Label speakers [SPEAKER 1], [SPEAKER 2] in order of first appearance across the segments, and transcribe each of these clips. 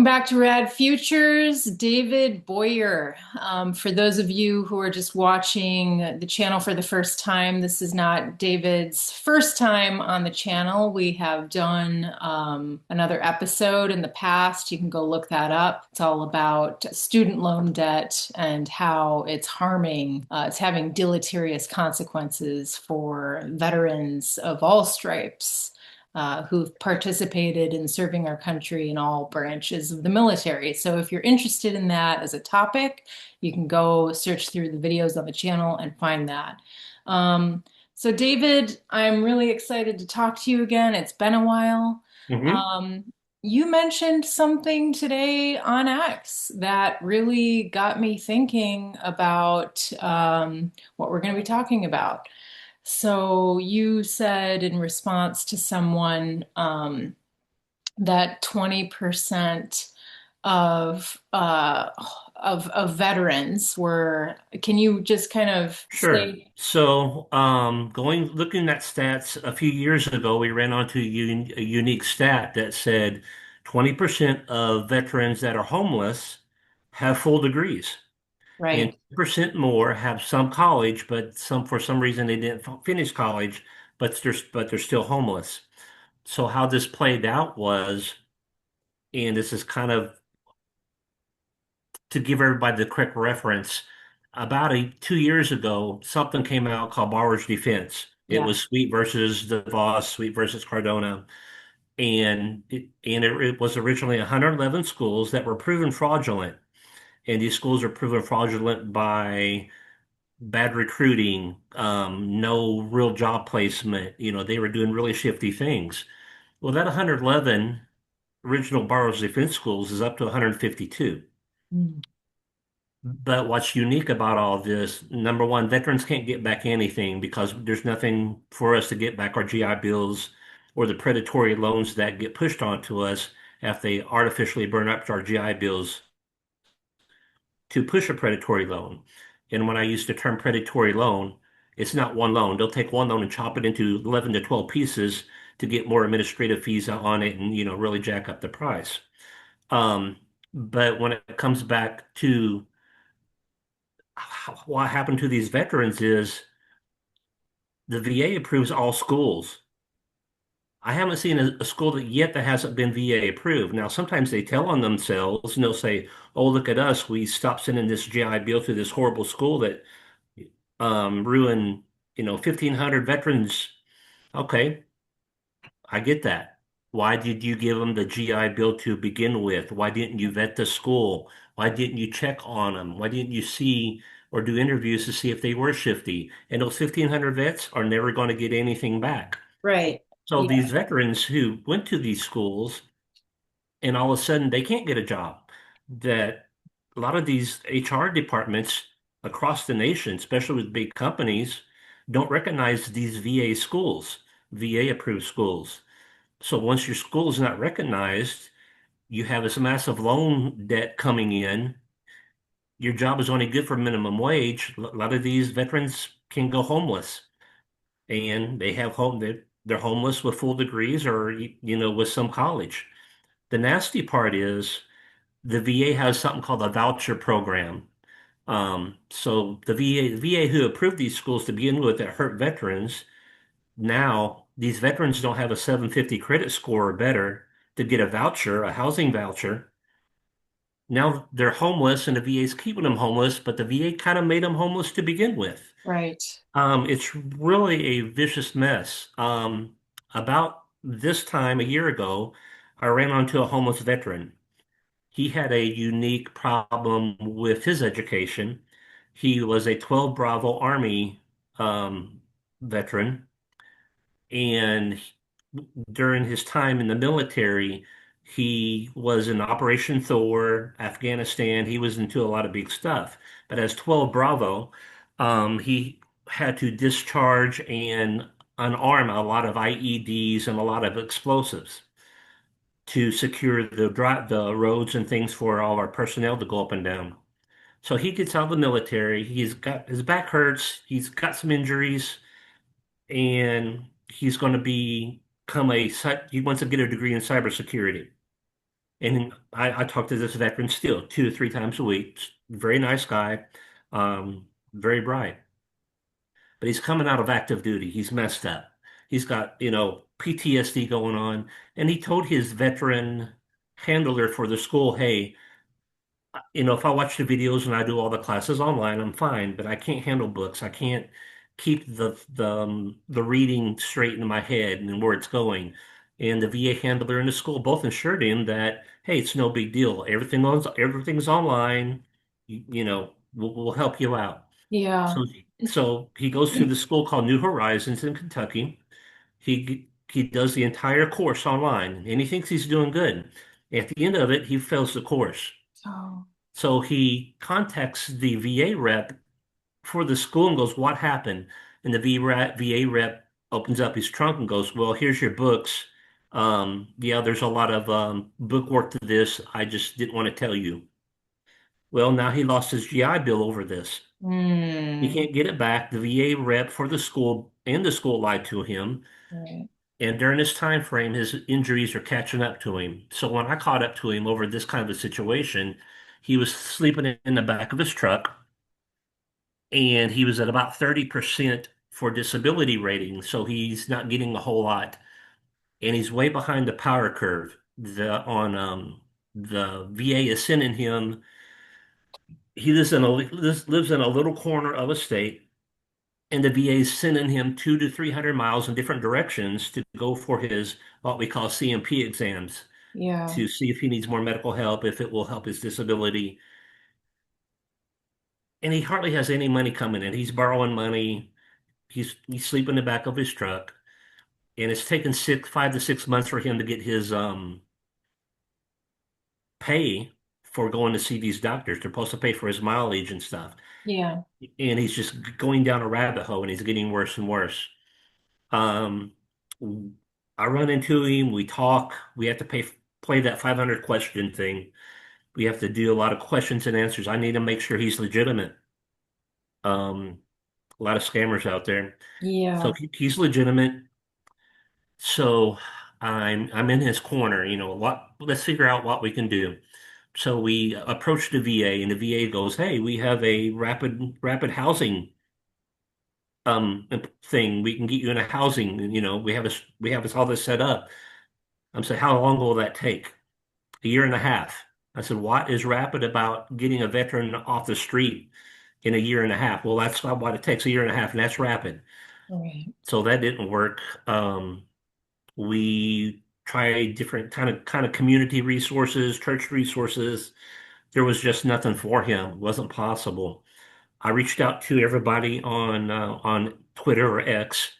[SPEAKER 1] back to Rad Futures, David Boyer. For those of you who are just watching the channel for the first time, this is not David's first time on the channel. We have done another episode in the past. You can go look that up. It's all about student loan debt and how it's having deleterious consequences for veterans of all stripes who've participated in serving our country in all branches of the military. So if you're interested in that as a topic, you can go search through the videos on the channel and find that. Um, so David, I'm really excited to talk to you again. It's been a while.
[SPEAKER 2] hmm
[SPEAKER 1] Um, you mentioned something today on X that really got me thinking about what we're going to be talking about. So you said in response to someone that 20% of of veterans were, can you just kind of
[SPEAKER 2] Sure.
[SPEAKER 1] say,
[SPEAKER 2] So, looking at stats a few years ago, we ran onto a unique stat that said 20% of veterans that are homeless have full degrees, and
[SPEAKER 1] right?
[SPEAKER 2] 2% more have some college, but for some reason they didn't finish college, but they're still homeless. So how this played out was, and this is kind of to give everybody the correct reference, about 2 years ago, something came out called Borrower's Defense. It
[SPEAKER 1] Yeah.
[SPEAKER 2] was Sweet versus DeVos, Sweet versus Cardona, and it was originally 111 schools that were proven fraudulent, and these schools are proven fraudulent by bad recruiting, no real job placement. They were doing really shifty things. Well, that 111 original Borrower's Defense schools is up to 152.
[SPEAKER 1] Mm.
[SPEAKER 2] But what's unique about all of this, number one, veterans can't get back anything because there's nothing for us to get back our GI Bills or the predatory loans that get pushed onto us after they artificially burn up our GI Bills to push a predatory loan. And when I use the term predatory loan, it's not one loan. They'll take one loan and chop it into 11 to 12 pieces to get more administrative fees on it and, really jack up the price. Um, but when it comes back to what happened to these veterans is the VA approves all schools. I haven't seen a school that hasn't been VA approved. Now, sometimes they tell on themselves and they'll say, "Oh, look at us. We stopped sending this GI Bill to this horrible school that ruined, 1,500 veterans." Okay, I get that. Why did you give them the GI Bill to begin with? Why didn't you vet the school? Why didn't you check on them? Why didn't you see or do interviews to see if they were shifty? And those 1,500 vets are never going to get anything back.
[SPEAKER 1] Right.
[SPEAKER 2] So
[SPEAKER 1] Yeah.
[SPEAKER 2] these veterans who went to these schools and all of a sudden they can't get a job, that a lot of these HR departments across the nation, especially with big companies, don't recognize these VA schools, VA approved schools. So once your school is not recognized, you have this massive loan debt coming in. Your job is only good for minimum wage. A lot of these veterans can go homeless, and they're homeless with full degrees or with some college. The nasty part is the VA has something called a voucher program. So the VA who approved these schools to begin with that hurt veterans, now these veterans don't have a 750 credit score or better to get a voucher, a housing voucher. Now they're homeless and the VA's keeping them homeless, but the VA kind of made them homeless to begin with.
[SPEAKER 1] Right.
[SPEAKER 2] It's really a vicious mess. About this time a year ago, I ran onto a homeless veteran. He had a unique problem with his education. He was a 12 Bravo Army veteran, and during his time in the military, he was in Operation Thor, Afghanistan. He was into a lot of big stuff. But as 12 Bravo, he had to discharge and unarm a lot of IEDs and a lot of explosives to secure the roads and things for all our personnel to go up and down. So he gets out of the military. He's got his back hurts. He's got some injuries, and he's going to become he wants to get a degree in cybersecurity. And I talk to this veteran still 2 to 3 times a week. Very nice guy, very bright. But he's coming out of active duty. He's messed up. He's got, PTSD going on. And he told his veteran handler for the school, hey, if I watch the videos and I do all the classes online, I'm fine, but I can't handle books. I can't keep the reading straight in my head and where it's going. And the VA handler and the school both assured him that, hey, it's no big deal. Everything's online. We'll help you out.
[SPEAKER 1] Yeah.
[SPEAKER 2] So he goes to the school called New Horizons in Kentucky. He does the entire course online, and he thinks he's doing good. At the end of it, he fails the course.
[SPEAKER 1] Oh,
[SPEAKER 2] So he contacts the VA rep for the school and goes, "What happened?" And the VA rep opens up his trunk and goes, "Well, here's your books. Yeah, there's a lot of book work to this. I just didn't want to tell you." Well, now he lost his GI Bill over this. He
[SPEAKER 1] mm,
[SPEAKER 2] can't get it back. The VA rep for the school and the school lied to him.
[SPEAKER 1] right.
[SPEAKER 2] And during this time frame, his injuries are catching up to him. So when I caught up to him over this kind of a situation, he was sleeping in the back of his truck and he was at about 30% for disability rating. So he's not getting a whole lot. And he's way behind the power curve. The VA is sending him, he lives in a little corner of a state, and the VA is sending him 200 to 300 miles in different directions to go for his what we call CMP exams
[SPEAKER 1] Yeah.
[SPEAKER 2] to see if he needs more medical help, if it will help his disability. And he hardly has any money coming in. He's borrowing money. He's sleeping in the back of his truck, and it's taken 5 to 6 months for him to get his pay for going to see these doctors. They're supposed to pay for his mileage and stuff,
[SPEAKER 1] Yeah.
[SPEAKER 2] and he's just going down a rabbit hole, and he's getting worse and worse. Um, I run into him. We talk. We have to play that 500 question thing. We have to do a lot of questions and answers. I need to make sure he's legitimate. Um, a lot of scammers out there. So
[SPEAKER 1] Yeah.
[SPEAKER 2] he's legitimate. So I'm in his corner, let's figure out what we can do. So we approach the VA and the VA goes, "Hey, we have a rapid housing thing. We can get you in a housing, we have all this set up." I'm saying, "How long will that take?" "A year and a half." I said, "What is rapid about getting a veteran off the street in a year and a half?" "Well, that's not what it takes, a year and a half, and that's rapid."
[SPEAKER 1] Right.
[SPEAKER 2] So that didn't work. We tried different kind of community resources, church resources. There was just nothing for him. It wasn't possible. I reached out to everybody on Twitter or X,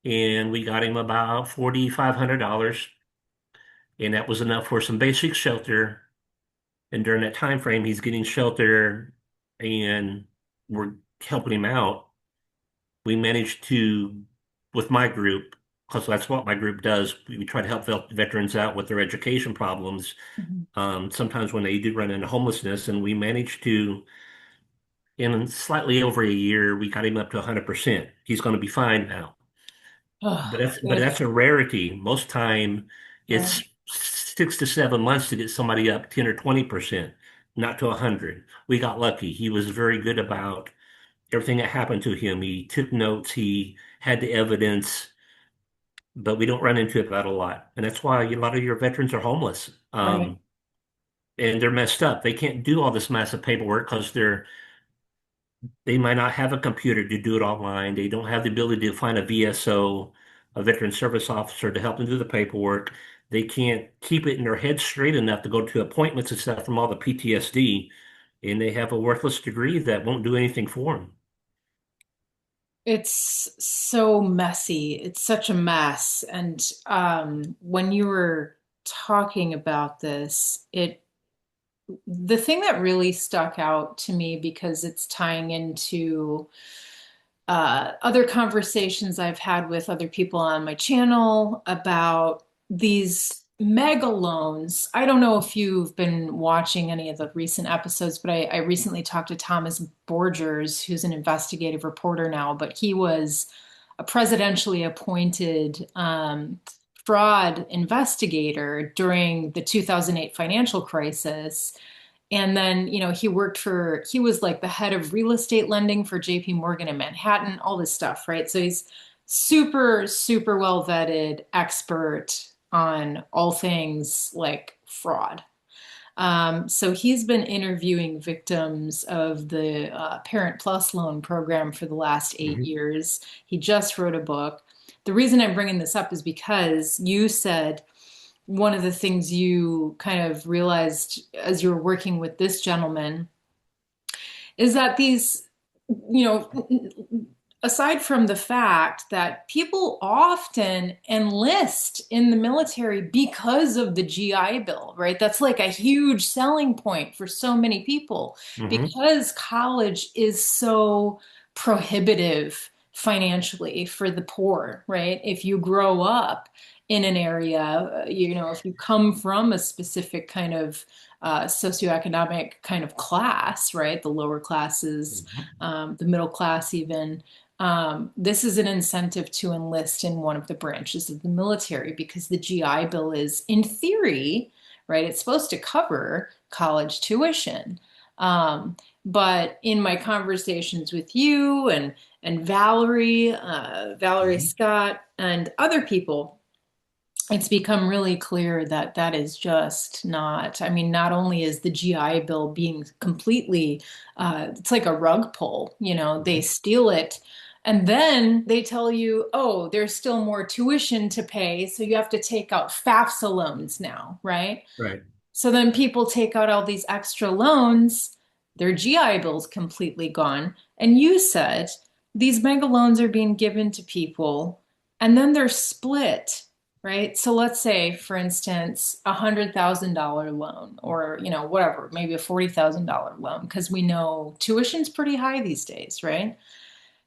[SPEAKER 2] and we got him about $4,500, and that was enough for some basic shelter. And during that time frame, he's getting shelter, and we're helping him out. We managed to, with my group, because that's what my group does, we try to help veterans out with their education problems.
[SPEAKER 1] Mhm.
[SPEAKER 2] Sometimes when they do run into homelessness, and we managed to, in slightly over a year, we got him up to 100%. He's going to be fine now. But
[SPEAKER 1] Oh, good.
[SPEAKER 2] that's a rarity. Most time,
[SPEAKER 1] Right.
[SPEAKER 2] it's 6 to 7 months to get somebody up 10 or 20%, not to 100. We got lucky. He was very good about everything that happened to him. He took notes. He had the evidence, but we don't run into it that a lot. And that's why a lot of your veterans are homeless.
[SPEAKER 1] Right.
[SPEAKER 2] And they're messed up. They can't do all this massive paperwork because they might not have a computer to do it online. They don't have the ability to find a VSO, a veteran service officer, to help them do the paperwork. They can't keep it in their head straight enough to go to appointments and stuff from all the PTSD, and they have a worthless degree that won't do anything for them.
[SPEAKER 1] It's so messy. It's such a mess. And when you were talking about this, the thing that really stuck out to me because it's tying into other conversations I've had with other people on my channel about these mega loans. I don't know if you've been watching any of the recent episodes, but I recently talked to Thomas Borgers, who's an investigative reporter now, but he was a presidentially appointed fraud investigator during the 2008 financial crisis. And then, he was like the head of real estate lending for JP Morgan in Manhattan, all this stuff, right? So he's super, super well vetted expert on all things like fraud. So he's been interviewing victims of the Parent Plus loan program for the last 8 years. He just wrote a book. The reason I'm bringing this up is because you said one of the things you kind of realized as you were working with this gentleman is that you know, aside from the fact that people often enlist in the military because of the GI Bill, right? That's like a huge selling point for so many people
[SPEAKER 2] Hmm.
[SPEAKER 1] because college is so prohibitive financially for the poor, right? If you grow up in an area, if you come from a specific kind of socioeconomic kind of class, right? The lower classes, the middle class, even this is an incentive to enlist in one of the branches of the military because the GI Bill is, in theory, right, it's supposed to cover college tuition. But in my conversations with you and Valerie
[SPEAKER 2] Hmm.
[SPEAKER 1] Scott, and other people, it's become really clear that that is just not. I mean, not only is the GI Bill being completely, it's like a rug pull, they steal it. And then they tell you, oh, there's still more tuition to pay. So you have to take out FAFSA loans now, right?
[SPEAKER 2] Right.
[SPEAKER 1] So then people take out all these extra loans, their GI Bill's completely gone. And you said these mega loans are being given to people and then they're split, right? So let's say, for instance, $100,000 loan or, whatever, maybe a $40,000 loan, because we know tuition's pretty high these days, right?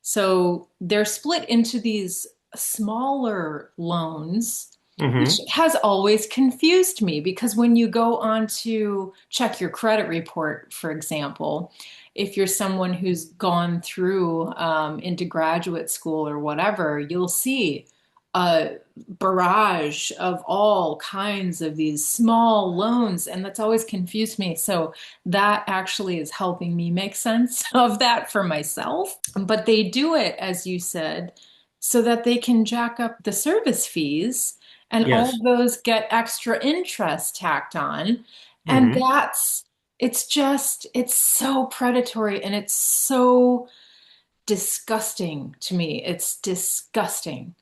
[SPEAKER 1] So they're split into these smaller loans, which
[SPEAKER 2] Hmm.
[SPEAKER 1] has always confused me because when you go on to check your credit report, for example, if you're someone who's gone through into graduate school or whatever, you'll see a barrage of all kinds of these small loans, and that's always confused me. So that actually is helping me make sense of that for myself. But they do it, as you said, so that they can jack up the service fees and all
[SPEAKER 2] Yes.
[SPEAKER 1] those get extra interest tacked on. And
[SPEAKER 2] Hmm.
[SPEAKER 1] it's so predatory and it's so disgusting to me. It's disgusting.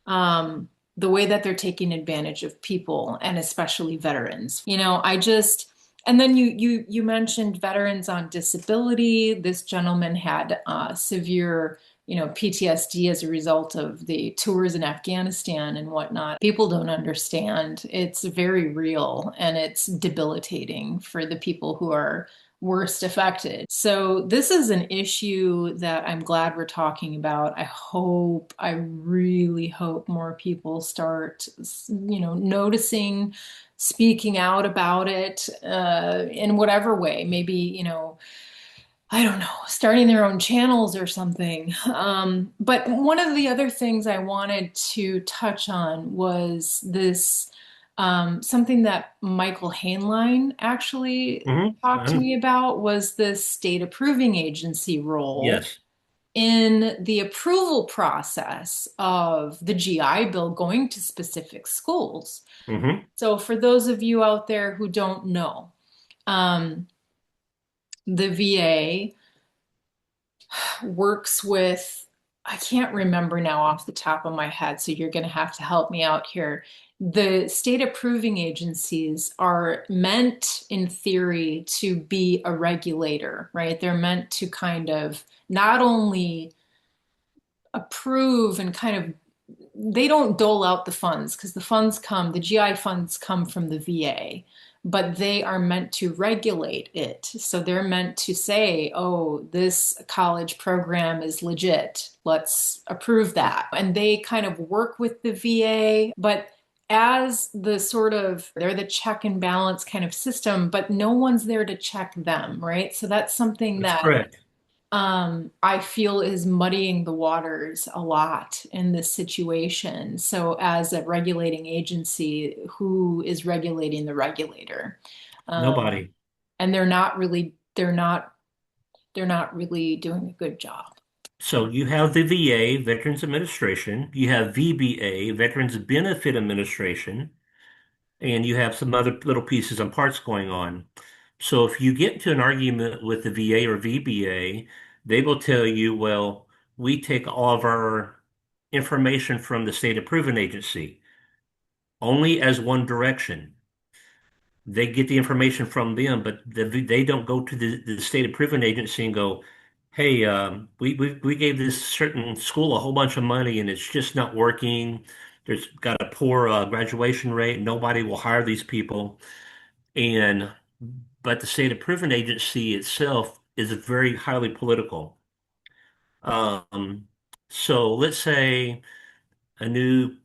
[SPEAKER 1] Um, the way that they're taking advantage of people and especially veterans. And then you mentioned veterans on disability. This gentleman had severe, PTSD as a result of the tours in Afghanistan and whatnot. People don't understand. It's very real and it's debilitating for the people who are worst affected. So this is an issue that I'm glad we're talking about. I really hope more people start, noticing, speaking out about it in whatever way. Maybe, I don't know, starting their own channels or something. But one of the other things I wanted to touch on was this something that Michael Hainline actually talked to
[SPEAKER 2] Hmm.
[SPEAKER 1] me about was this state approving agency role
[SPEAKER 2] Yes.
[SPEAKER 1] in the approval process of the GI Bill going to specific schools.
[SPEAKER 2] Hmm.
[SPEAKER 1] So, for those of you out there who don't know, um, the VA works with, I can't remember now off the top of my head, so you're going to have to help me out here. The state approving agencies are meant, in theory, to be a regulator, right? They're meant to kind of not only approve and kind of, they don't dole out the funds because the GI funds come from the VA, but they are meant to regulate it. So they're meant to say, oh, this college program is legit. Let's approve that. And they kind of work with the VA, but as they're the check and balance kind of system, but no one's there to check them, right? So that's something
[SPEAKER 2] That's
[SPEAKER 1] that
[SPEAKER 2] correct.
[SPEAKER 1] I feel is muddying the waters a lot in this situation. So, as a regulating agency, who is regulating the regulator? Um,
[SPEAKER 2] Nobody.
[SPEAKER 1] and they're not really doing a good job.
[SPEAKER 2] So you have the VA, Veterans Administration, you have VBA, Veterans Benefit Administration, and you have some other little pieces and parts going on. So if you get into an argument with the VA or VBA, they will tell you, well, we take all of our information from the state approving agency only as one direction. They get the information from them, but they don't go to the state approving agency and go, hey, we gave this certain school a whole bunch of money and it's just not working. There's got a poor graduation rate. Nobody will hire these people. And but the state approving agency itself is very highly political. Um, so let's say a new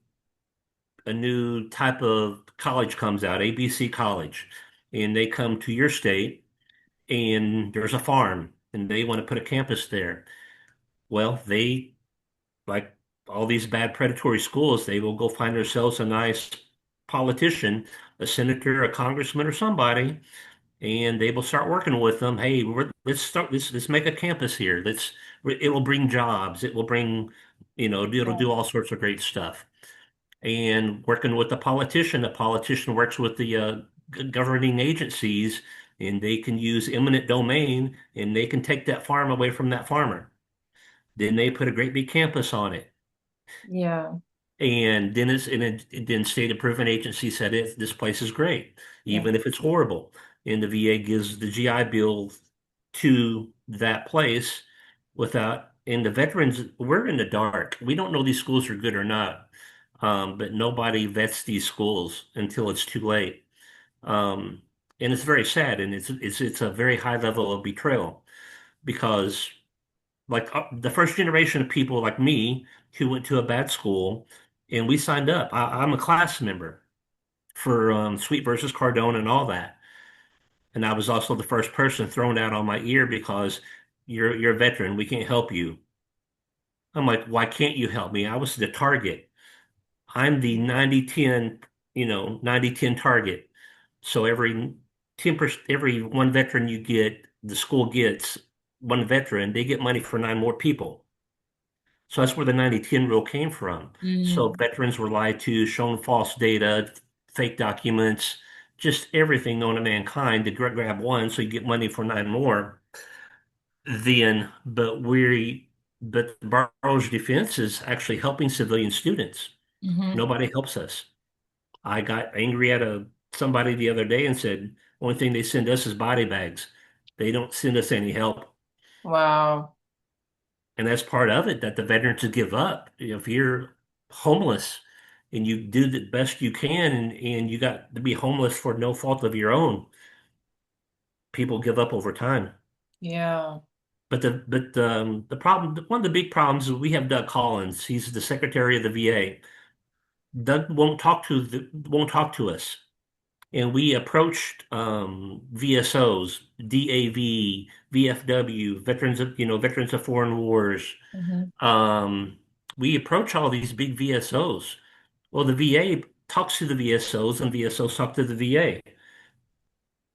[SPEAKER 2] a new type of college comes out, ABC College, and they come to your state and there's a farm and they want to put a campus there. Well, they like all these bad predatory schools, they will go find themselves a nice politician, a senator, a congressman, or somebody, and they will start working with them. Hey, let's start let's make a campus here. It will bring jobs. It will bring, it'll
[SPEAKER 1] Yeah.
[SPEAKER 2] do all sorts of great stuff. And working with the politician works with the governing agencies, and they can use eminent domain, and they can take that farm away from that farmer. Then they put a great big campus on it.
[SPEAKER 1] Yeah.
[SPEAKER 2] And then state approving agency said this place is great,
[SPEAKER 1] Yeah.
[SPEAKER 2] even if it's horrible. And the VA gives the GI Bill to that place and the veterans, we're in the dark. We don't know these schools are good or not. But nobody vets these schools until it's too late. Um, and it's very sad, and it's a very high level of betrayal because like the first generation of people like me who went to a bad school and we signed up. I'm a class member for Sweet versus Cardone and all that. And I was also the first person thrown out on my ear because you're a veteran. We can't help you. I'm like, why can't you help me? I was the target. I'm the 90-10, 90-10 target. So every 10%, every one veteran you get, the school gets one veteran, they get money for nine more people. So that's where the 90-10 rule came from. So
[SPEAKER 1] Mm.
[SPEAKER 2] veterans were lied to, shown false data, fake documents, just everything known to mankind to grab one so you get money for nine more. Then, but the borrower's defense is actually helping civilian students.
[SPEAKER 1] Hmm.
[SPEAKER 2] Nobody helps us. I got angry at somebody the other day and said, only thing they send us is body bags. They don't send us any help.
[SPEAKER 1] Wow.
[SPEAKER 2] And that's part of it that the veterans give up. If you're homeless and you do the best you can and you got to be homeless for no fault of your own, people give up over time.
[SPEAKER 1] Yeah.
[SPEAKER 2] But the problem, one of the big problems is we have Doug Collins. He's the secretary of the VA. Doug won't talk to us. And we approached VSOs, DAV, VFW, Veterans of Foreign Wars.
[SPEAKER 1] Hmm.
[SPEAKER 2] Um, we approach all these big VSOs. Well, the VA talks to the VSOs, and VSOs talk to the VA,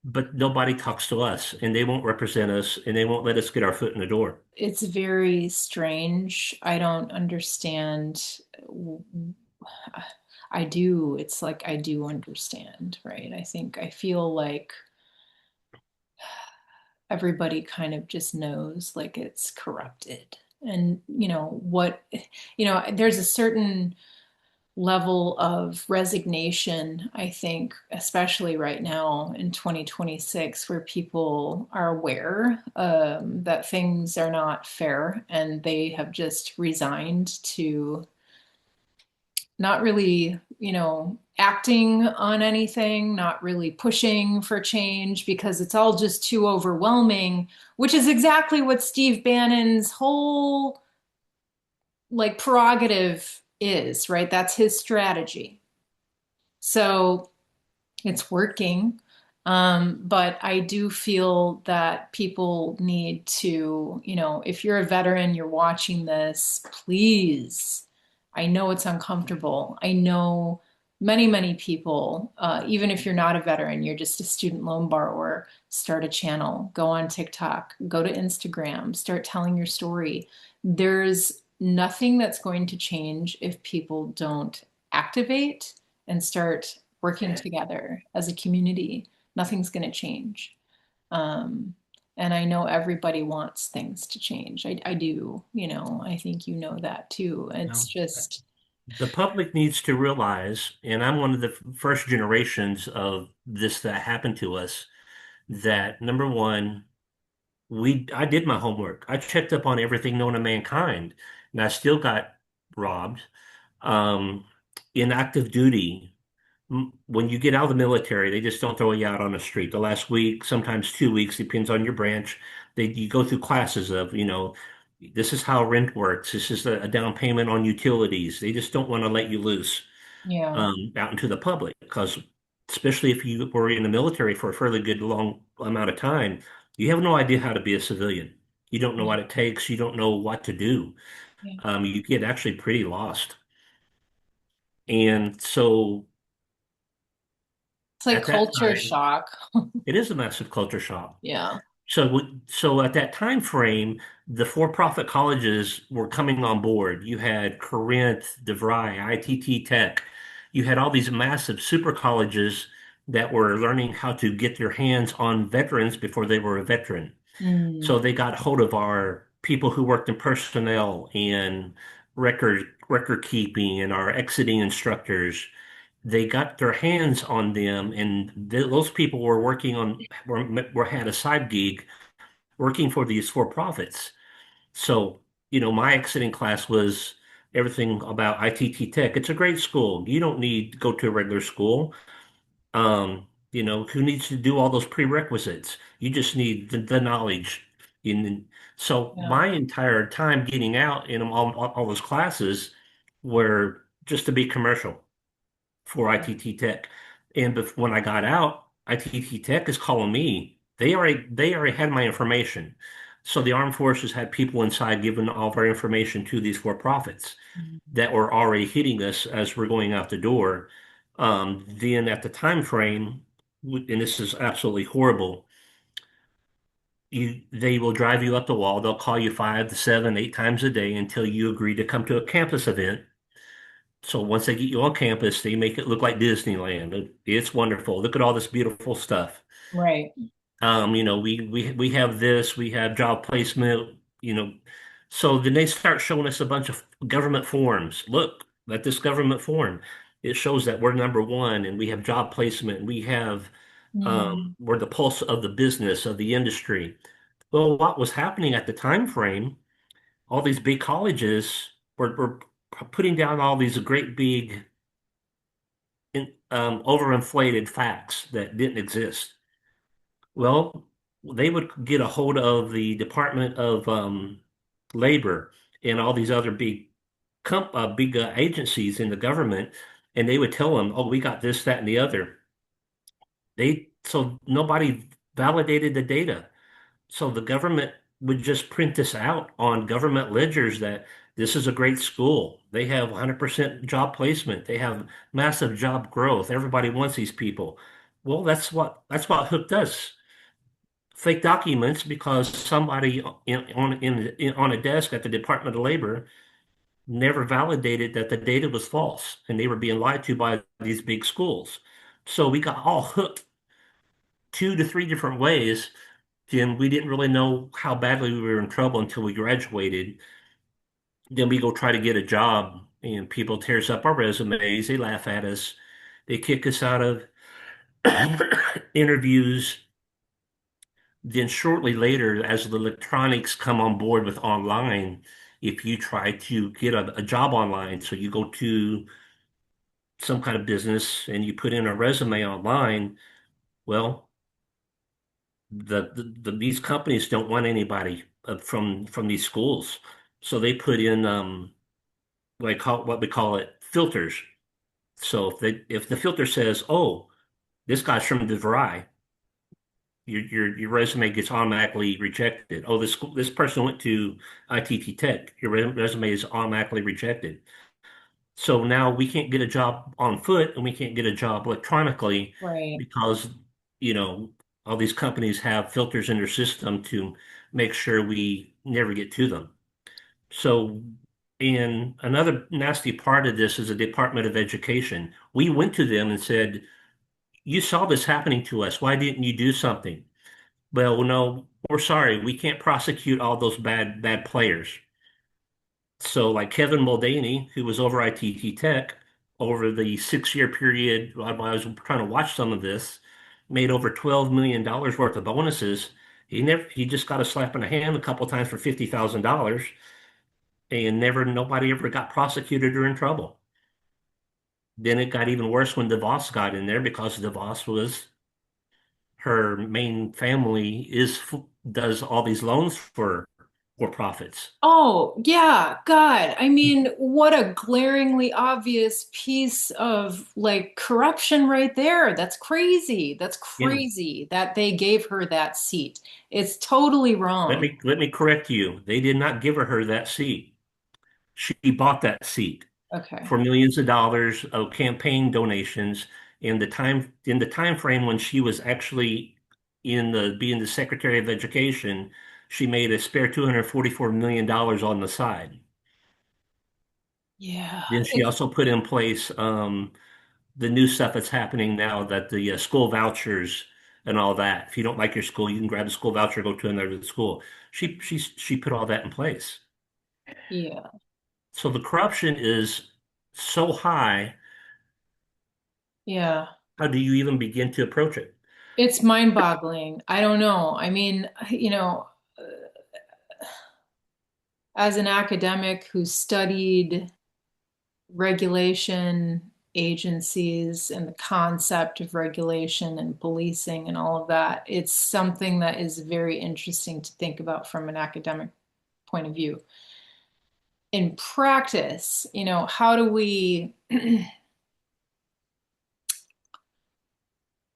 [SPEAKER 2] but nobody talks to us, and they won't represent us, and they won't let us get our foot in the door.
[SPEAKER 1] It's very strange. I don't understand. I do. It's like I do understand, right? I feel like everybody kind of just knows like it's corrupted. And there's a certain level of resignation, I think, especially right now in 2026, where people are aware that things are not fair and they have just resigned to not really, acting on anything, not really pushing for change because it's all just too overwhelming, which is exactly what Steve Bannon's whole like prerogative is, right? That's his strategy. So it's working. But I do feel that people need to, if you're a veteran, you're watching this, please. I know it's uncomfortable. I know many people, even if you're not a veteran, you're just a student loan borrower, start a channel, go on TikTok, go to Instagram, start telling your story. There's nothing that's going to change if people don't activate and start working together as a community. Nothing's going to change. Um, and I know everybody wants things to change. I do, I think you know that too. It's
[SPEAKER 2] Well,
[SPEAKER 1] just,
[SPEAKER 2] the public needs to realize, and I'm one of the first generations of this that happened to us, that number one, I did my homework. I checked up on everything known to mankind, and I still got robbed. Um, in active duty, when you get out of the military, they just don't throw you out on the street. The last week, sometimes 2 weeks, depends on your branch. You go through classes of, this is how rent works. This is a down payment on utilities. They just don't want to let you loose
[SPEAKER 1] yeah,
[SPEAKER 2] out into the public because, especially if you were in the military for a fairly good long amount of time, you have no idea how to be a civilian. You don't know what it takes. You don't know what to do.
[SPEAKER 1] yeah.
[SPEAKER 2] You get actually pretty lost. And so
[SPEAKER 1] It's like
[SPEAKER 2] at that
[SPEAKER 1] culture
[SPEAKER 2] time,
[SPEAKER 1] shock.
[SPEAKER 2] it is a massive culture shock.
[SPEAKER 1] Yeah.
[SPEAKER 2] So at that time frame, the for-profit colleges were coming on board. You had Corinth, DeVry, ITT Tech. You had all these massive super colleges that were learning how to get their hands on veterans before they were a veteran. So
[SPEAKER 1] Mm,
[SPEAKER 2] they got hold of our people who worked in personnel and record keeping and our exiting instructors. They got their hands on them, and those people were working on were had a side gig working for these for profits. So, my exiting class was everything about ITT Tech. It's a great school. You don't need to go to a regular school. Who needs to do all those prerequisites? You just need the knowledge. And so
[SPEAKER 1] yeah.
[SPEAKER 2] my entire time getting out in all those classes were just to be commercial for ITT Tech. And when I got out, ITT Tech is calling me. They already had my information. So the armed forces had people inside giving all of our information to these for-profits that were already hitting us as we're going out the door. Then at the time frame, and this is absolutely horrible, they will drive you up the wall. They'll call you 5 to 7, 8 times a day until you agree to come to a campus event. So once they get you on campus, they make it look like Disneyland. It's wonderful. Look at all this beautiful stuff.
[SPEAKER 1] Right.
[SPEAKER 2] We have this, we have job placement, you know. So then they start showing us a bunch of government forms. Look at this government form. It shows that we're number one and we have job placement. We have
[SPEAKER 1] Mm,
[SPEAKER 2] we're the pulse of the business of the industry. Well, what was happening at the time frame, all these big colleges were putting down all these great big overinflated facts that didn't exist. Well, they would get a hold of the Department of Labor and all these other big agencies in the government, and they would tell them, "Oh, we got this, that, and the other." So nobody validated the data. So the government would just print this out on government ledgers that this is a great school. They have 100% job placement. They have massive job growth. Everybody wants these people. Well, that's what hooked us. Fake documents because somebody on a desk at the Department of Labor never validated that the data was false and they were being lied to by these big schools. So we got all hooked 2 to 3 different ways. Then we didn't really know how badly we were in trouble until we graduated. Then we go try to get a job and people tears up our resumes. They laugh at us. They kick us out of interviews. Then shortly later, as the electronics come on board with online, if you try to get a job online, so you go to some kind of business and you put in a resume online, well, these companies don't want anybody from these schools, so they put in what we call it filters. So if the filter says, "Oh, this guy's from DeVry," your resume gets automatically rejected. Oh, this person went to ITT Tech. Your resume is automatically rejected. So now we can't get a job on foot and we can't get a job electronically
[SPEAKER 1] Right.
[SPEAKER 2] because, you know, all these companies have filters in their system to make sure we never get to them. So, and another nasty part of this is the Department of Education. We went to them and said, you saw this happening to us. Why didn't you do something? Well, no, we're sorry. We can't prosecute all those bad players. So, like Kevin Mulvaney, who was over ITT Tech over the 6 year period while I was trying to watch some of this, made over $12 million worth of bonuses. He just got a slap in the hand a couple times for $50,000 and nobody ever got prosecuted or in trouble. Then it got even worse when DeVos got in there because DeVos was her main family does all these loans for profits.
[SPEAKER 1] Oh, yeah, God. I mean, what a glaringly obvious piece of like corruption right there. That's crazy. That's
[SPEAKER 2] Yeah.
[SPEAKER 1] crazy that they gave her that seat. It's totally
[SPEAKER 2] Let
[SPEAKER 1] wrong.
[SPEAKER 2] me correct you. They did not give her that seat. She bought that seat
[SPEAKER 1] Okay.
[SPEAKER 2] for millions of dollars of campaign donations in the time frame when she was actually in the being the Secretary of Education, she made a spare $244 million on the side.
[SPEAKER 1] Yeah.
[SPEAKER 2] Then she
[SPEAKER 1] It's
[SPEAKER 2] also put in place the new stuff that's happening now that the school vouchers and all that. If you don't like your school, you can grab a school voucher, go to another school. She put all that in place.
[SPEAKER 1] yeah.
[SPEAKER 2] So the corruption is so high.
[SPEAKER 1] Yeah.
[SPEAKER 2] How do you even begin to approach it?
[SPEAKER 1] It's mind-boggling. I don't know. I mean, as an academic who studied regulation agencies and the concept of regulation and policing and all of that, it's something that is very interesting to think about from an academic point of view. In practice, how do we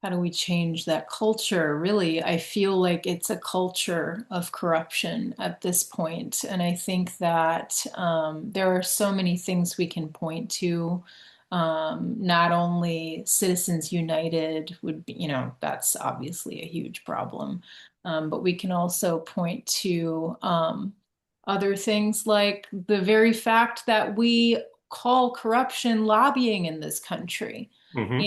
[SPEAKER 1] how do we change that culture? Really, I feel like it's a culture of corruption at this point. And I think that there are so many things we can point to. Not only Citizens United would be, that's obviously a huge problem. But we can also point to other things like the very fact that we call corruption lobbying in this country.
[SPEAKER 2] Hmm.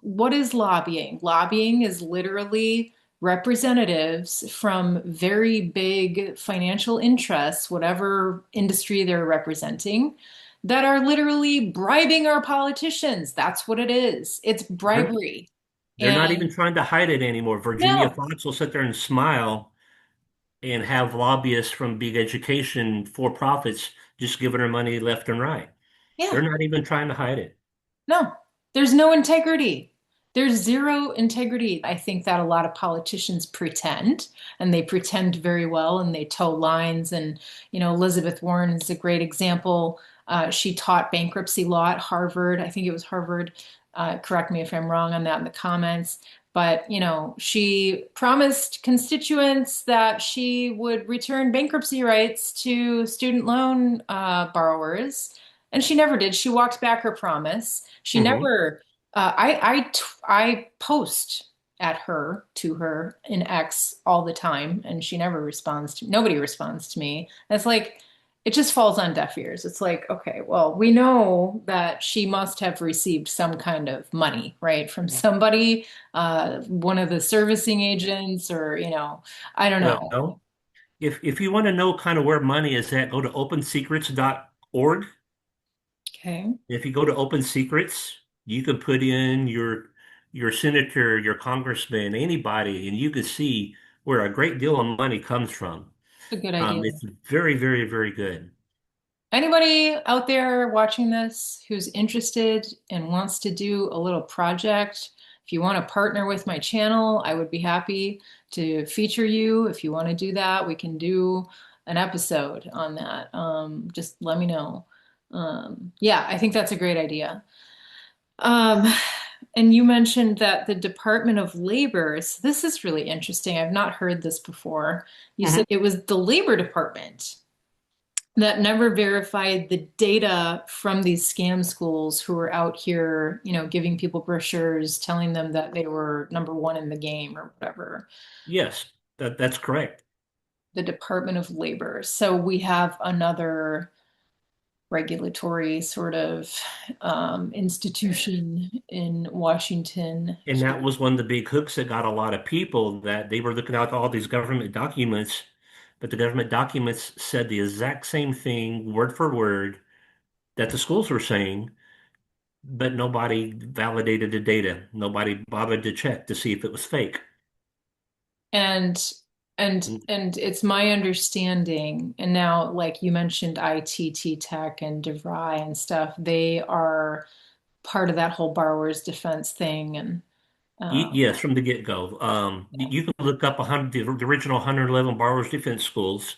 [SPEAKER 1] What is lobbying? Lobbying is literally representatives from very big financial interests, whatever industry they're representing, that are literally bribing our politicians. That's what it is. It's
[SPEAKER 2] They're
[SPEAKER 1] bribery.
[SPEAKER 2] they're not even
[SPEAKER 1] And
[SPEAKER 2] trying to hide it anymore. Virginia
[SPEAKER 1] no,
[SPEAKER 2] Fox will sit there and smile and have lobbyists from big education for profits just giving her money left and right. They're
[SPEAKER 1] yeah.
[SPEAKER 2] not even trying to hide it.
[SPEAKER 1] No, there's no integrity. There's zero integrity. I think that a lot of politicians pretend, and they pretend very well, and they toe lines. And, Elizabeth Warren is a great example. She taught bankruptcy law at Harvard. I think it was Harvard. Correct me if I'm wrong on that in the comments. But, she promised constituents that she would return bankruptcy rights to student loan borrowers, and she never did. She walked back her promise. She
[SPEAKER 2] Hmm.
[SPEAKER 1] never. I post at her to her in X all the time, and she never responds to. Nobody responds to me. And it's like it just falls on deaf ears. It's like, okay, well, we know that she must have received some kind of money, right, from somebody, one of the servicing agents, or I don't know.
[SPEAKER 2] Well, if you want to know kind of where money is at, go to opensecrets.org.
[SPEAKER 1] Okay,
[SPEAKER 2] If you go to Open Secrets, you can put in your senator, your congressman, anybody, and you can see where a great deal of money comes from.
[SPEAKER 1] it's a good idea.
[SPEAKER 2] It's very, very, very good.
[SPEAKER 1] Anybody out there watching this who's interested and wants to do a little project, if you want to partner with my channel, I would be happy to feature you. If you want to do that, we can do an episode on that. Just let me know. Yeah, I think that's a great idea. Um, And you mentioned that the Department of Labor, so this is really interesting. I've not heard this before. You said
[SPEAKER 2] Mhm.
[SPEAKER 1] it was the Labor Department that never verified the data from these scam schools who were out here, giving people brochures, telling them that they were number one in the game or whatever.
[SPEAKER 2] Yes, that's correct.
[SPEAKER 1] The Department of Labor. So we have another regulatory sort of institution in Washington.
[SPEAKER 2] And that was one of the big hooks that got a lot of people that they were looking at all these government documents, but the government documents said the exact same thing, word for word, that the schools were saying, but nobody validated the data. Nobody bothered to check to see if it was fake.
[SPEAKER 1] And and it's my understanding, and now like you mentioned ITT Tech and DeVry and stuff, they are part of that whole borrower's defense thing. And
[SPEAKER 2] Yes, from the get-go. You can look up 100, the original 111 borrowers defense schools,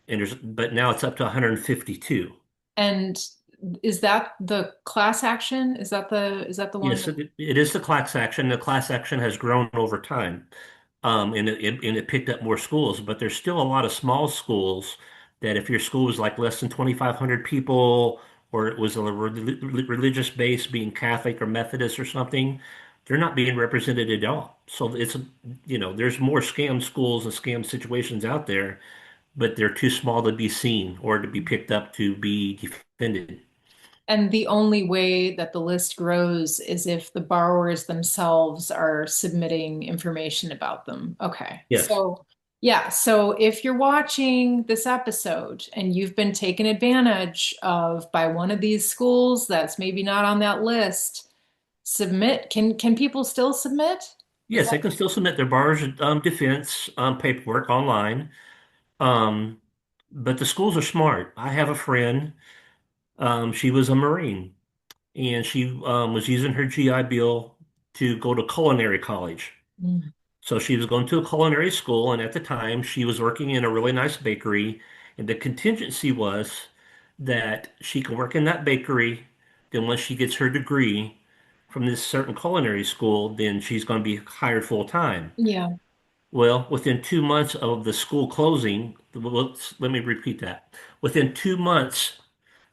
[SPEAKER 2] and but now it's up to 152.
[SPEAKER 1] and is that the class action? Is that the one
[SPEAKER 2] Yes,
[SPEAKER 1] that,
[SPEAKER 2] it is the class action. The class action has grown over time, and it picked up more schools. But there's still a lot of small schools that if your school was like less than 2,500 people, or it was a religious base, being Catholic or Methodist or something, they're not being represented at all. So there's more scam schools and scam situations out there, but they're too small to be seen or to be picked up to be defended.
[SPEAKER 1] and the only way that the list grows is if the borrowers themselves are submitting information about them. Okay.
[SPEAKER 2] Yes.
[SPEAKER 1] So, yeah. So if you're watching this episode and you've been taken advantage of by one of these schools that's maybe not on that list, submit. Can people still submit? Is
[SPEAKER 2] Yes,
[SPEAKER 1] that
[SPEAKER 2] they can still submit their borrower's defense paperwork online. Um, but the schools are smart. I have a friend, she was a Marine, and she was using her GI Bill to go to culinary college.
[SPEAKER 1] Mm.
[SPEAKER 2] So she was going to a culinary school, and at the time, she was working in a really nice bakery. And the contingency was that she can work in that bakery. Then, once she gets her degree from this certain culinary school, then she's going to be hired full time.
[SPEAKER 1] Yeah.
[SPEAKER 2] Well, within 2 months of the school closing, let me repeat that. Within 2 months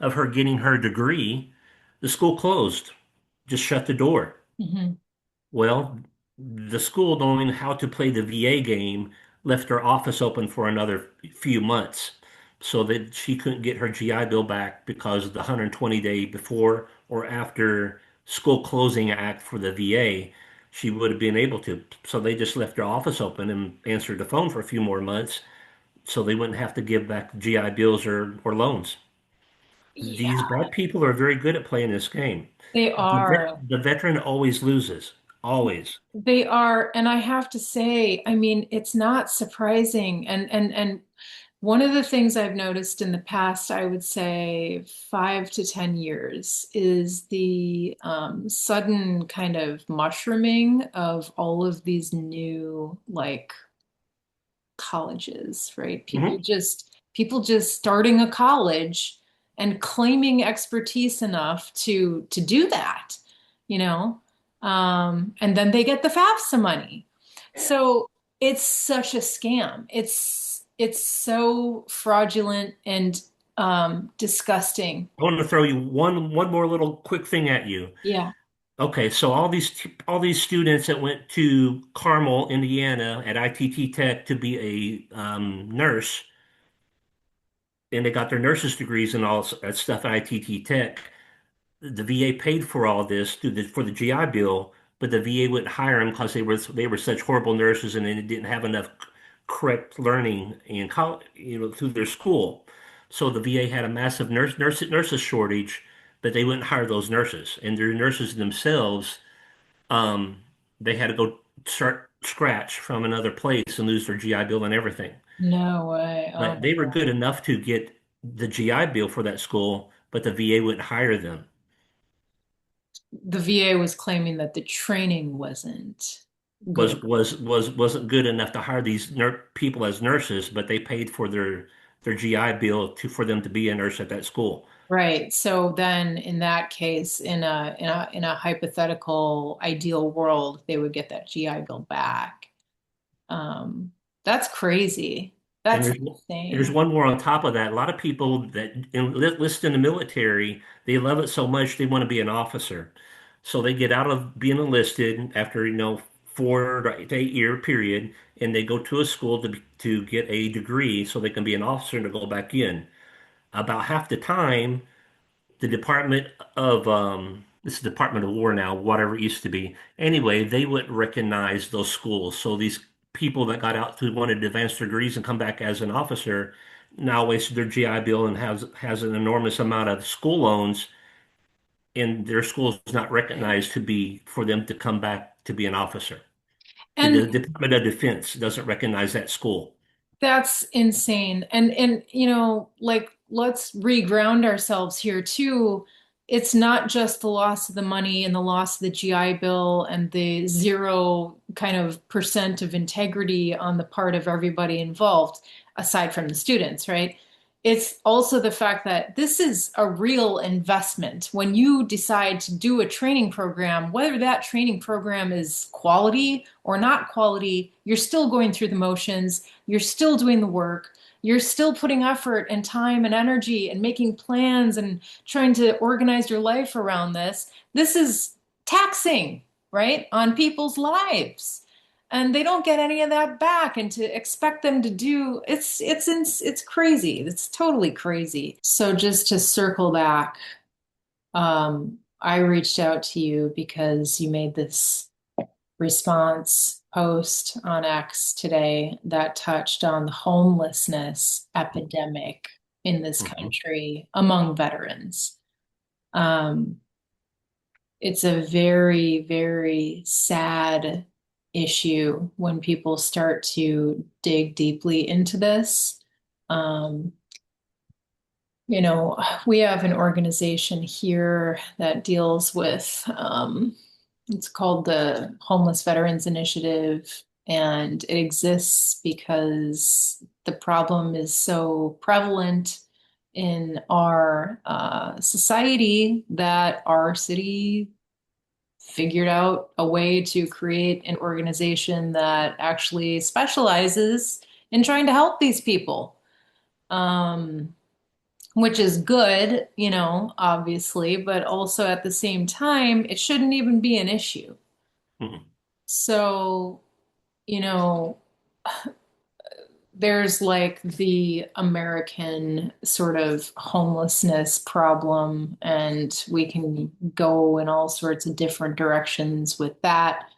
[SPEAKER 2] of her getting her degree, the school closed, just shut the door.
[SPEAKER 1] Hmm.
[SPEAKER 2] Well, the school, knowing how to play the VA game, left her office open for another few months so that she couldn't get her GI Bill back because of the 120 day before or after school closing act for the VA. She would have been able to. So they just left her office open and answered the phone for a few more months so they wouldn't have to give back GI Bills or loans. These
[SPEAKER 1] Yeah,
[SPEAKER 2] bad people are very good at playing this game.
[SPEAKER 1] they are.
[SPEAKER 2] The veteran always loses, always.
[SPEAKER 1] They are, and I have to say, I mean, it's not surprising. And one of the things I've noticed in the past, I would say 5 to 10 years, is the sudden kind of mushrooming of all of these new like colleges, right? People
[SPEAKER 2] Mhm.
[SPEAKER 1] just people just starting a college and claiming expertise enough to do that, you know? And then they get the FAFSA money. So it's such a scam. It's so fraudulent and disgusting.
[SPEAKER 2] I want to throw you one more little quick thing at you.
[SPEAKER 1] Yeah.
[SPEAKER 2] Okay, so all these students that went to Carmel, Indiana, at ITT Tech to be a nurse, and they got their nurses degrees and all that stuff at ITT Tech. The VA paid for all this for the GI Bill, but the VA wouldn't hire them because they were such horrible nurses and they didn't have enough correct learning in college, through their school. So the VA had a massive nurses shortage, but they wouldn't hire those nurses, and their nurses themselves, um, they had to go start scratch from another place and lose their GI Bill and everything.
[SPEAKER 1] No way. Oh
[SPEAKER 2] But
[SPEAKER 1] my
[SPEAKER 2] they were
[SPEAKER 1] God.
[SPEAKER 2] good enough to get the GI Bill for that school, but the VA wouldn't hire them.
[SPEAKER 1] The VA was claiming that the training wasn't good.
[SPEAKER 2] Wasn't good enough to hire these people as nurses, but they paid for their GI Bill to for them to be a nurse at that school.
[SPEAKER 1] Right. So then in that case, in a hypothetical ideal world, they would get that GI Bill back. Um, that's crazy.
[SPEAKER 2] And
[SPEAKER 1] That's
[SPEAKER 2] there's
[SPEAKER 1] insane.
[SPEAKER 2] one more on top of that. A lot of people that enlist in the military, they love it so much they want to be an officer. So they get out of being enlisted after, 4 to 8 year period, and they go to a school to get a degree so they can be an officer and to go back in. About half the time, the Department of this is Department of War now, whatever it used to be. Anyway, they wouldn't recognize those schools. So these people that got out to wanted advanced degrees and come back as an officer now wasted their GI Bill and has an enormous amount of school loans, and their school is not recognized to be for them to come back to be an officer. The
[SPEAKER 1] And
[SPEAKER 2] Department of Defense doesn't recognize that school.
[SPEAKER 1] that's insane. And like let's reground ourselves here too. It's not just the loss of the money and the loss of the GI Bill and the zero kind of percent of integrity on the part of everybody involved, aside from the students, right? It's also the fact that this is a real investment. When you decide to do a training program, whether that training program is quality or not quality, you're still going through the motions. You're still doing the work. You're still putting effort and time and energy and making plans and trying to organize your life around this. This is taxing, right, on people's lives. And they don't get any of that back. And to expect them to do it's crazy. It's totally crazy. So just to circle back, I reached out to you because you made this response post on X today that touched on the homelessness epidemic in this
[SPEAKER 2] Mhm.
[SPEAKER 1] country among veterans. Um, it's a very, very sad issue when people start to dig deeply into this. Um, we have an organization here that deals with it's called the Homeless Veterans Initiative, and it exists because the problem is so prevalent in our society that our city figured out a way to create an organization that actually specializes in trying to help these people. Um, which is good, obviously, but also at the same time, it shouldn't even be an issue.
[SPEAKER 2] Mhm.
[SPEAKER 1] So, you know, there's like the American sort of homelessness problem, and we can go in all sorts of different directions with that.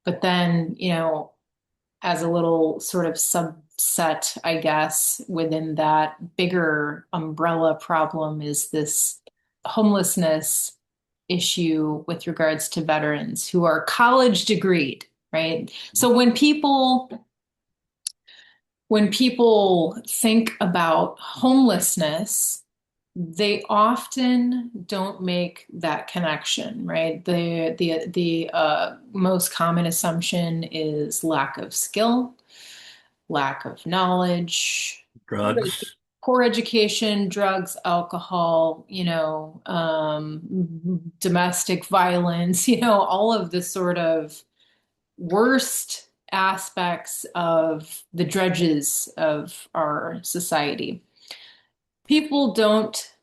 [SPEAKER 1] But then, as a little sort of subset, I guess, within that bigger umbrella problem is this homelessness issue with regards to veterans who are college degreed, right? So when people think about homelessness, they often don't make that connection, right? The most common assumption is lack of skill, lack of knowledge, poor,
[SPEAKER 2] Drugs.
[SPEAKER 1] poor education, drugs, alcohol, domestic violence, all of the sort of worst aspects of the dredges of our society. People don't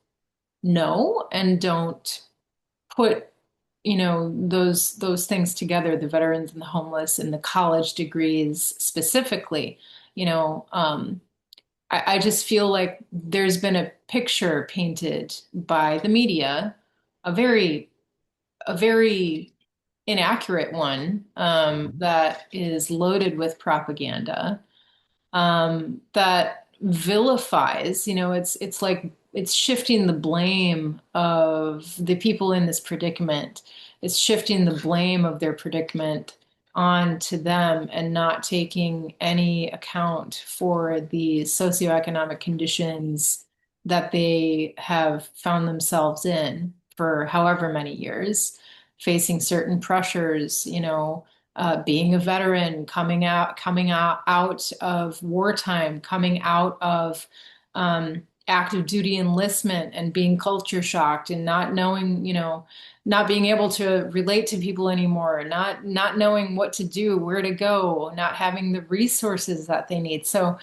[SPEAKER 1] know and don't put those things together, the veterans and the homeless and the college degrees specifically. I just feel like there's been a picture painted by the media, a very a very inaccurate one,
[SPEAKER 2] Mhm.
[SPEAKER 1] that is loaded with propaganda, that vilifies, it's like it's shifting the blame of the people in this predicament. It's shifting the blame of their predicament on to them and not taking any account for the socioeconomic conditions that they have found themselves in for however many years, facing certain pressures, being a veteran, coming out of wartime, coming out of active duty enlistment and being culture shocked and not knowing, not being able to relate to people anymore, not knowing what to do, where to go, not having the resources that they need. So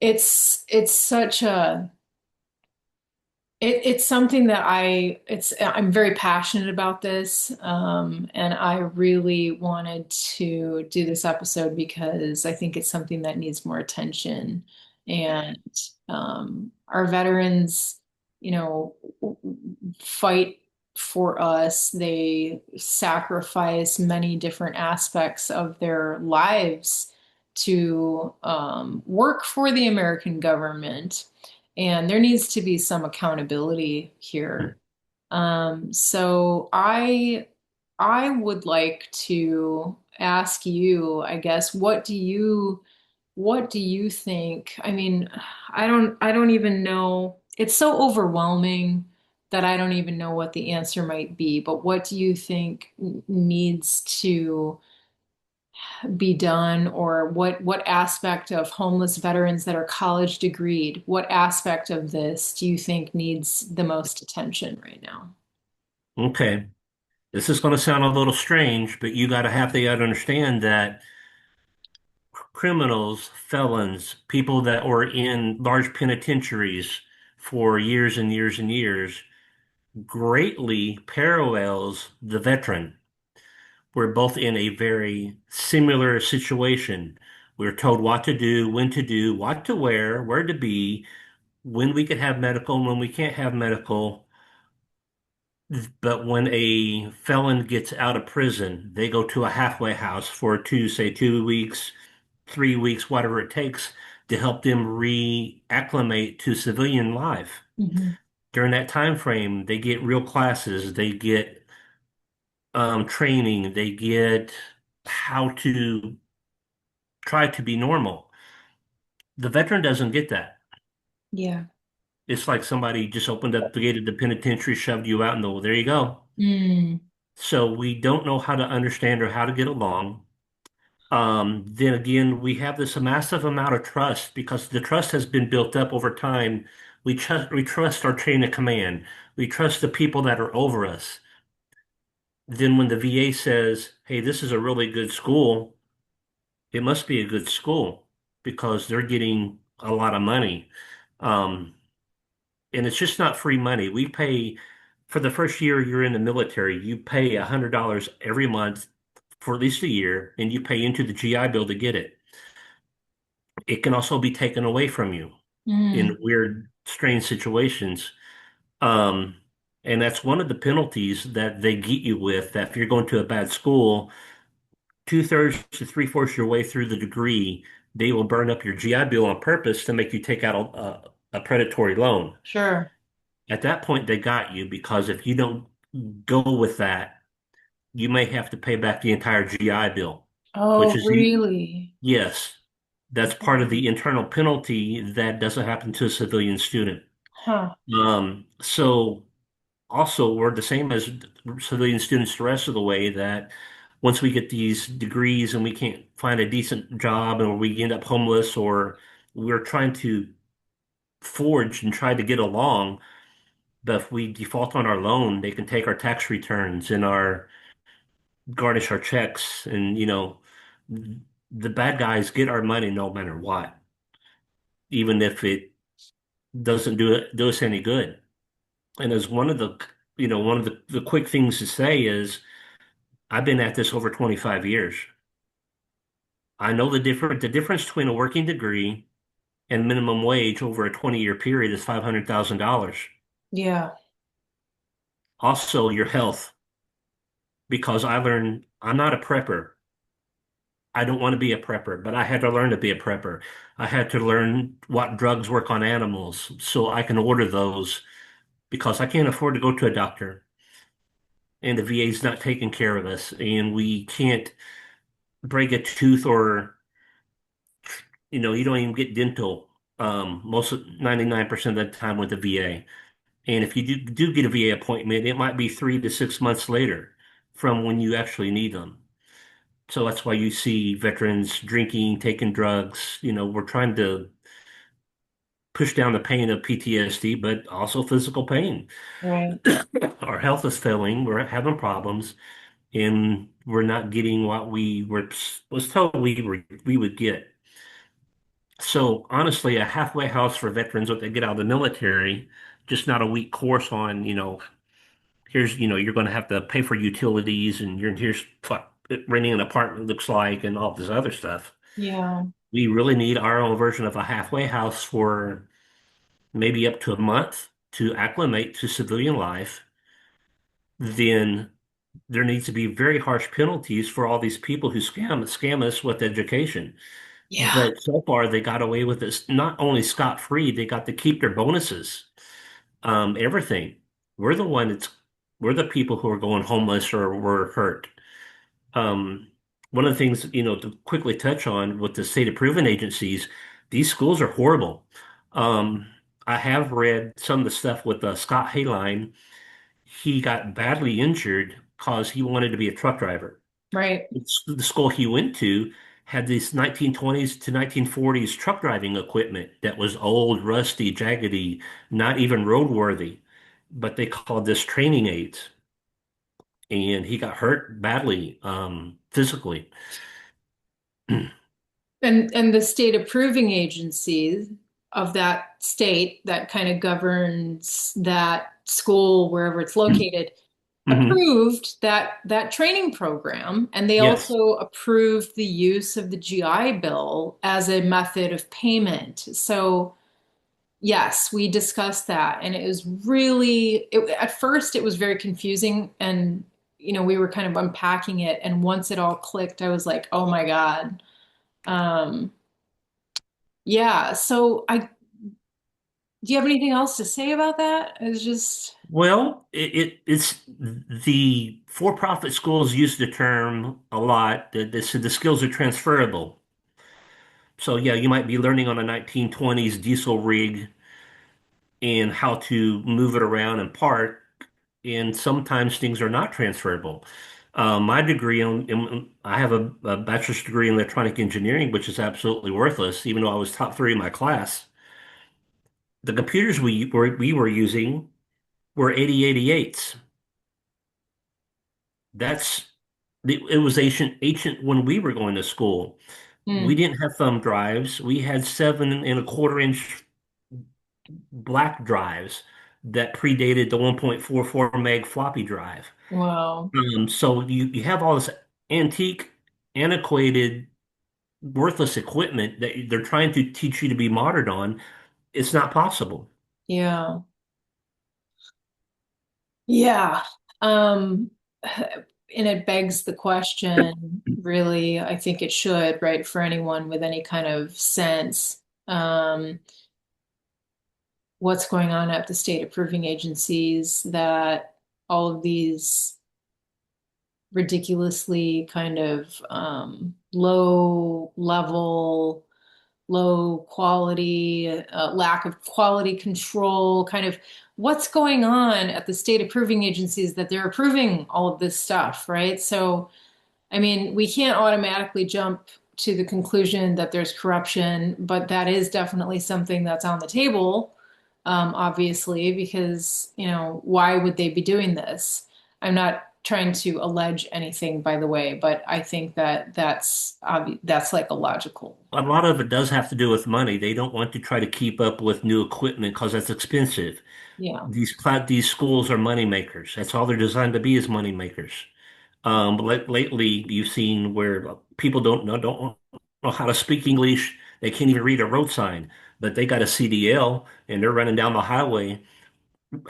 [SPEAKER 1] it's such a it's something that I'm very passionate about this, and I really wanted to do this episode because I think it's something that needs more attention. And our veterans, you know, fight for us. They sacrifice many different aspects of their lives to work for the American government, and there needs to be some accountability here. So I would like to ask you, I guess, what do you think? I mean, I don't even know. It's so overwhelming that I don't even know what the answer might be, but what do you think needs to be done, or what aspect of homeless veterans that are college degreed, what aspect of this do you think needs the most attention right now?
[SPEAKER 2] Okay. This is going to sound a little strange, but you got to have to understand that criminals, felons, people that were in large penitentiaries for years and years and years greatly parallels the veteran. We're both in a very similar situation. We're told what to do, what to wear, where to be, when we can have medical and when we can't have medical. But when a felon gets out of prison, they go to a halfway house for say 2 weeks, 3 weeks, whatever it takes to help them reacclimate to civilian life.
[SPEAKER 1] Mhm.
[SPEAKER 2] During that time frame, they get real classes, they get training, they get how to try to be normal. The veteran doesn't get that.
[SPEAKER 1] Yeah.
[SPEAKER 2] It's like somebody just opened up the gate of the penitentiary, shoved you out, and there you go.
[SPEAKER 1] Mm.
[SPEAKER 2] So we don't know how to understand or how to get along. Then again, we have this massive amount of trust because the trust has been built up over time. We trust our chain of command. We trust the people that are over us. Then when the VA says, "Hey, this is a really good school," it must be a good school because they're getting a lot of money. Um, and it's just not free money. We pay for the first year you're in the military, you pay $100 every month for at least a year, and you pay into the GI Bill to get it. It can also be taken away from you
[SPEAKER 1] Mm.
[SPEAKER 2] in weird, strange situations. Um, and that's one of the penalties that they get you with, that if you're going to a bad school, two-thirds to three-fourths your way through the degree, they will burn up your GI Bill on purpose to make you take out a predatory loan.
[SPEAKER 1] Sure.
[SPEAKER 2] At that point, they got you because if you don't go with that, you may have to pay back the entire GI Bill, which
[SPEAKER 1] Oh,
[SPEAKER 2] is
[SPEAKER 1] really?
[SPEAKER 2] yes, that's part of the internal penalty that doesn't happen to a civilian student.
[SPEAKER 1] Huh.
[SPEAKER 2] So also we're the same as civilian students the rest of the way that once we get these degrees and we can't find a decent job or we end up homeless or we're trying to forge and try to get along, but if we default on our loan, they can take our tax returns and our garnish our checks and the bad guys get our money no matter what, even if it doesn't do us any good. And as one of the quick things to say is I've been at this over 25 years. I know the difference between a working degree and minimum wage over a 20-year period is $500,000.
[SPEAKER 1] Yeah.
[SPEAKER 2] Also, your health, because I learned I'm not a prepper. I don't want to be a prepper, but I had to learn to be a prepper. I had to learn what drugs work on animals so I can order those because I can't afford to go to a doctor and the VA's not taking care of us and we can't break a tooth or you don't even get dental most 99% of the time with the VA. And if you do get a VA appointment, it might be 3 to 6 months later from when you actually need them. So that's why you see veterans drinking, taking drugs. We're trying to push down the pain of PTSD, but also physical pain.
[SPEAKER 1] Right.
[SPEAKER 2] Our health is failing. We're having problems, and we're not getting what was told we would get. So honestly, a halfway house for veterans when they get out of the military, just not a week course on, here's, you're going to have to pay for utilities and here's what renting an apartment looks like and all this other stuff.
[SPEAKER 1] Yeah.
[SPEAKER 2] We really need our own version of a halfway house for maybe up to a month to acclimate to civilian life. Then there needs to be very harsh penalties for all these people who scam us with education.
[SPEAKER 1] Yeah.
[SPEAKER 2] But so far, they got away with this not only scot-free, they got to keep their bonuses, everything. We're the one that's we're the people who are going homeless or were hurt. Um, One of the things, to quickly touch on with the state approving agencies, these schools are horrible. Um, I have read some of the stuff with Scott Hayline. He got badly injured because he wanted to be a truck driver.
[SPEAKER 1] Right.
[SPEAKER 2] The school he went to had this 1920s to 1940s truck driving equipment that was old, rusty, jaggedy, not even roadworthy, but they called this training aids. And he got hurt badly, physically.
[SPEAKER 1] And the state approving agencies of that state that kind of governs that school wherever it's located
[SPEAKER 2] Hmm.
[SPEAKER 1] approved that training program, and they
[SPEAKER 2] Yes.
[SPEAKER 1] also approved the use of the GI Bill as a method of payment. So yes, we discussed that, and it was at first it was very confusing, and we were kind of unpacking it, and once it all clicked, I was like, oh my God. Um, yeah, so I do you have anything else to say about that? It's just
[SPEAKER 2] Well, it's the for-profit schools use the term a lot that they said the skills are transferable. So yeah, you might be learning on a 1920s diesel rig and how to move it around and park, and sometimes things are not transferable. My degree I have a bachelor's degree in electronic engineering, which is absolutely worthless, even though I was top three in my class. The computers we were using were 8088s. That's it was ancient when we were going to school. We
[SPEAKER 1] mm,
[SPEAKER 2] didn't have thumb drives. We had 7 1/4 inch black drives that predated the 1.44 meg floppy drive.
[SPEAKER 1] wow.
[SPEAKER 2] So you have all this antique, antiquated, worthless equipment that they're trying to teach you to be modern on. It's not possible.
[SPEAKER 1] Yeah. Yeah. Um, and it begs the question, really, I think it should, right, for anyone with any kind of sense, um, what's going on at the state approving agencies that all of these ridiculously kind of low level, low quality, lack of quality control, kind of what's going on at the state approving agencies that they're approving all of this stuff, right? So, I mean, we can't automatically jump to the conclusion that there's corruption, but that is definitely something that's on the table, obviously, because, why would they be doing this? I'm not trying to allege anything, by the way, but I think that that's like a logical.
[SPEAKER 2] A lot of it does have to do with money. They don't want to try to keep up with new equipment because that's expensive.
[SPEAKER 1] Yeah,
[SPEAKER 2] These schools are money makers. That's all they're designed to be is money makers. But lately, you've seen where people don't know how to speak English. They can't even read a road sign, but they got a CDL and they're running down the highway,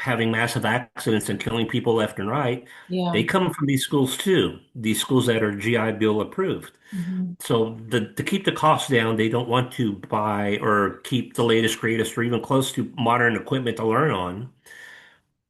[SPEAKER 2] having massive accidents and killing people left and right.
[SPEAKER 1] yeah.
[SPEAKER 2] They come from these schools too. These schools that are GI Bill approved.
[SPEAKER 1] Mhm.
[SPEAKER 2] So to keep the costs down, they don't want to buy or keep the latest, greatest, or even close to modern equipment to learn on.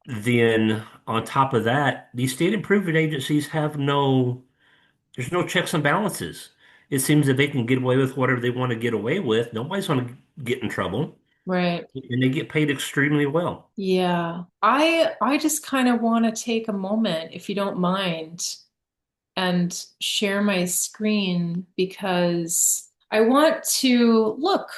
[SPEAKER 2] Then on top of that, these state improvement agencies there's no checks and balances. It seems that they can get away with whatever they want to get away with. Nobody's going to get in trouble,
[SPEAKER 1] Right.
[SPEAKER 2] and they get paid extremely well.
[SPEAKER 1] Yeah. I just kind of want to take a moment, if you don't mind, and share my screen because I want to look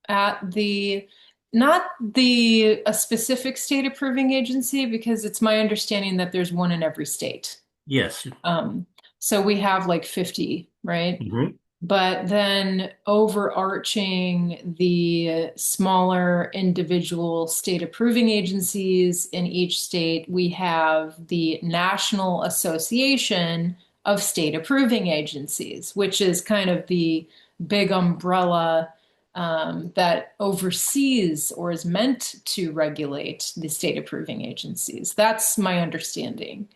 [SPEAKER 1] at the Not the a specific state approving agency, because it's my understanding that there's one in every state.
[SPEAKER 2] Yes.
[SPEAKER 1] Um, so we have like 50, right?
[SPEAKER 2] Hmm.
[SPEAKER 1] But then overarching the smaller individual state approving agencies in each state, we have the National Association of State Approving Agencies, which is kind of the big umbrella that oversees or is meant to regulate the state approving agencies. That's my understanding.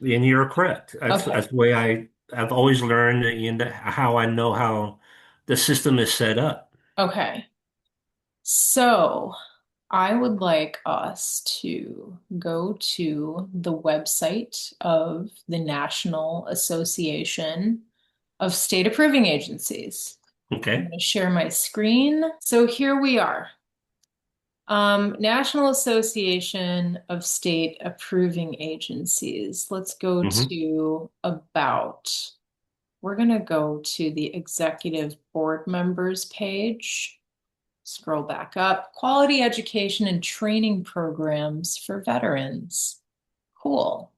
[SPEAKER 2] And you're correct. That's
[SPEAKER 1] Okay.
[SPEAKER 2] the way I've always learned, how I know how the system is set up.
[SPEAKER 1] Okay. So I would like us to go to the website of the National Association of State Approving Agencies. I'm
[SPEAKER 2] Okay.
[SPEAKER 1] going to share my screen. So here we are. National Association of State Approving Agencies. Let's go
[SPEAKER 2] Hmm.
[SPEAKER 1] to About. We're going to go to the Executive Board Members page. Scroll back up. Quality education and training programs for veterans. Cool.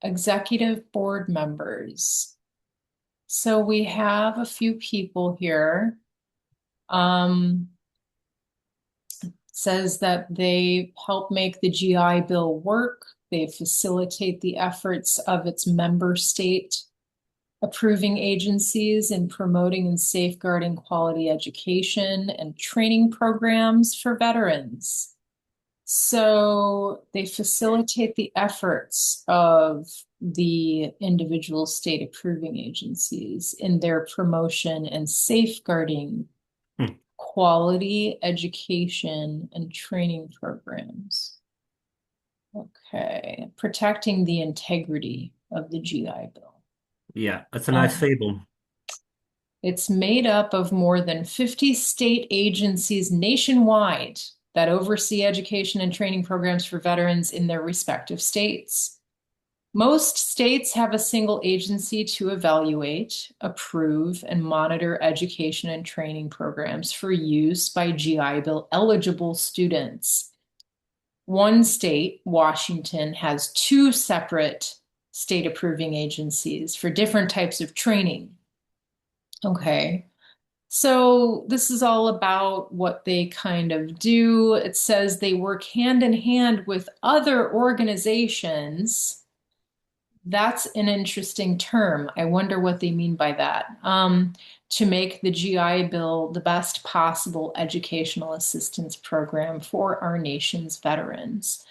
[SPEAKER 1] Executive board members. So we have a few people here. Um, Says that they help make the GI Bill work. They facilitate the efforts of its member state approving agencies in promoting and safeguarding quality education and training programs for veterans. So they facilitate the efforts of the individual state approving agencies in their promotion and safeguarding quality education and training programs. Okay, protecting the integrity of the GI Bill.
[SPEAKER 2] Yeah, that's a nice
[SPEAKER 1] Um,
[SPEAKER 2] fable.
[SPEAKER 1] It's made up of more than 50 state agencies nationwide that oversee education and training programs for veterans in their respective states. Most states have a single agency to evaluate, approve, and monitor education and training programs for use by GI Bill eligible students. One state, Washington, has two separate state approving agencies for different types of training. Okay. So this is all about what they kind of do. It says they work hand in hand with other organizations. That's an interesting term. I wonder what they mean by that. To make the GI Bill the best possible educational assistance program for our nation's veterans.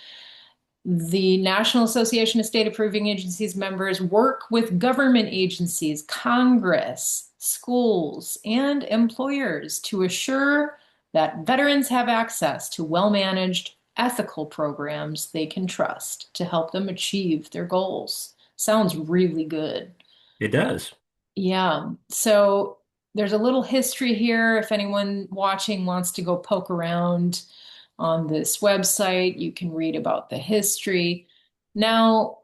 [SPEAKER 1] The National Association of State Approving Agencies members work with government agencies, Congress, schools, and employers to assure that veterans have access to well-managed, ethical programs they can trust to help them achieve their goals. Sounds really good.
[SPEAKER 2] It does.
[SPEAKER 1] Yeah. So there's a little history here. If anyone watching wants to go poke around on this website, you can read about the history. Now,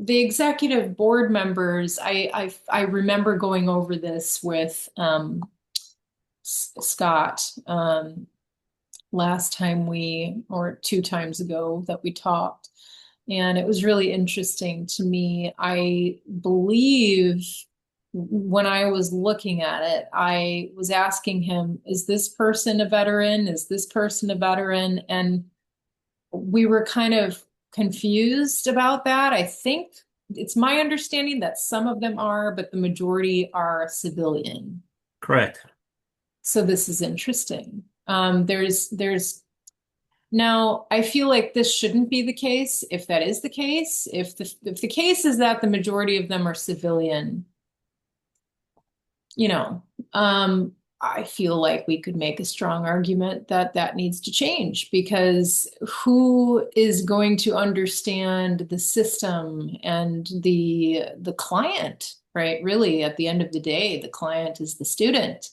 [SPEAKER 1] the executive board members, I remember going over this with Scott last time or two times ago that we talked. And it was really interesting to me. I believe when I was looking at it, I was asking him, is this person a veteran? Is this person a veteran? And we were kind of confused about that. I think it's my understanding that some of them are, but the majority are civilian.
[SPEAKER 2] Correct.
[SPEAKER 1] So this is interesting. There's now, I feel like this shouldn't be the case. If that is the case, if the case is that the majority of them are civilian, you know, I feel like we could make a strong argument that that needs to change, because who is going to understand the system and the client, right? Really, at the end of the day, the client is the student,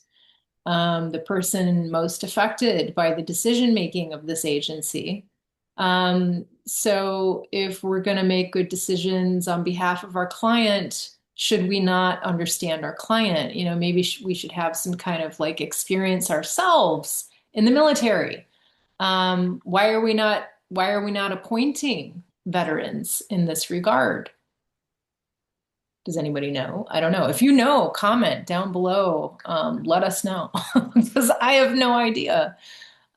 [SPEAKER 1] the person most affected by the decision making of this agency. So if we're going to make good decisions on behalf of our client, should we not understand our client? Maybe we should have some kind of like experience ourselves in the military. Why are we not appointing veterans in this regard? Does anybody know? I don't know. If you know, comment down below. Let us know because I have no idea.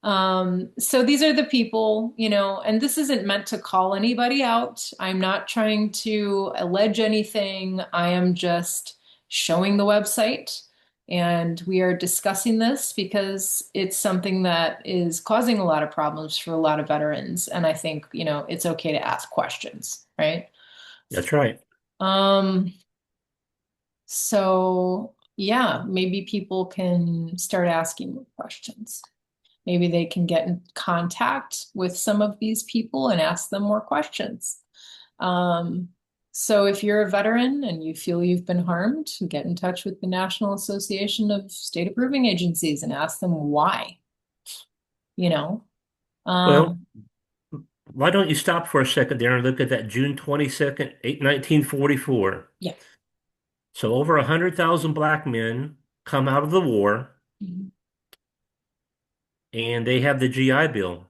[SPEAKER 1] So these are the people, and this isn't meant to call anybody out. I'm not trying to allege anything. I am just showing the website. And we are discussing this because it's something that is causing a lot of problems for a lot of veterans. And I think, it's okay to ask questions, right?
[SPEAKER 2] That's right.
[SPEAKER 1] Um, so yeah, maybe people can start asking more questions. Maybe they can get in contact with some of these people and ask them more questions. Um, so if you're a veteran and you feel you've been harmed, get in touch with the National Association of State Approving Agencies and ask them why, you know?
[SPEAKER 2] Well,
[SPEAKER 1] Um,
[SPEAKER 2] why don't you stop for a second there and look at that June 22nd, 1944.
[SPEAKER 1] yeah.
[SPEAKER 2] So over 100,000 black men come out of the war
[SPEAKER 1] Mhm.
[SPEAKER 2] and they have the GI Bill,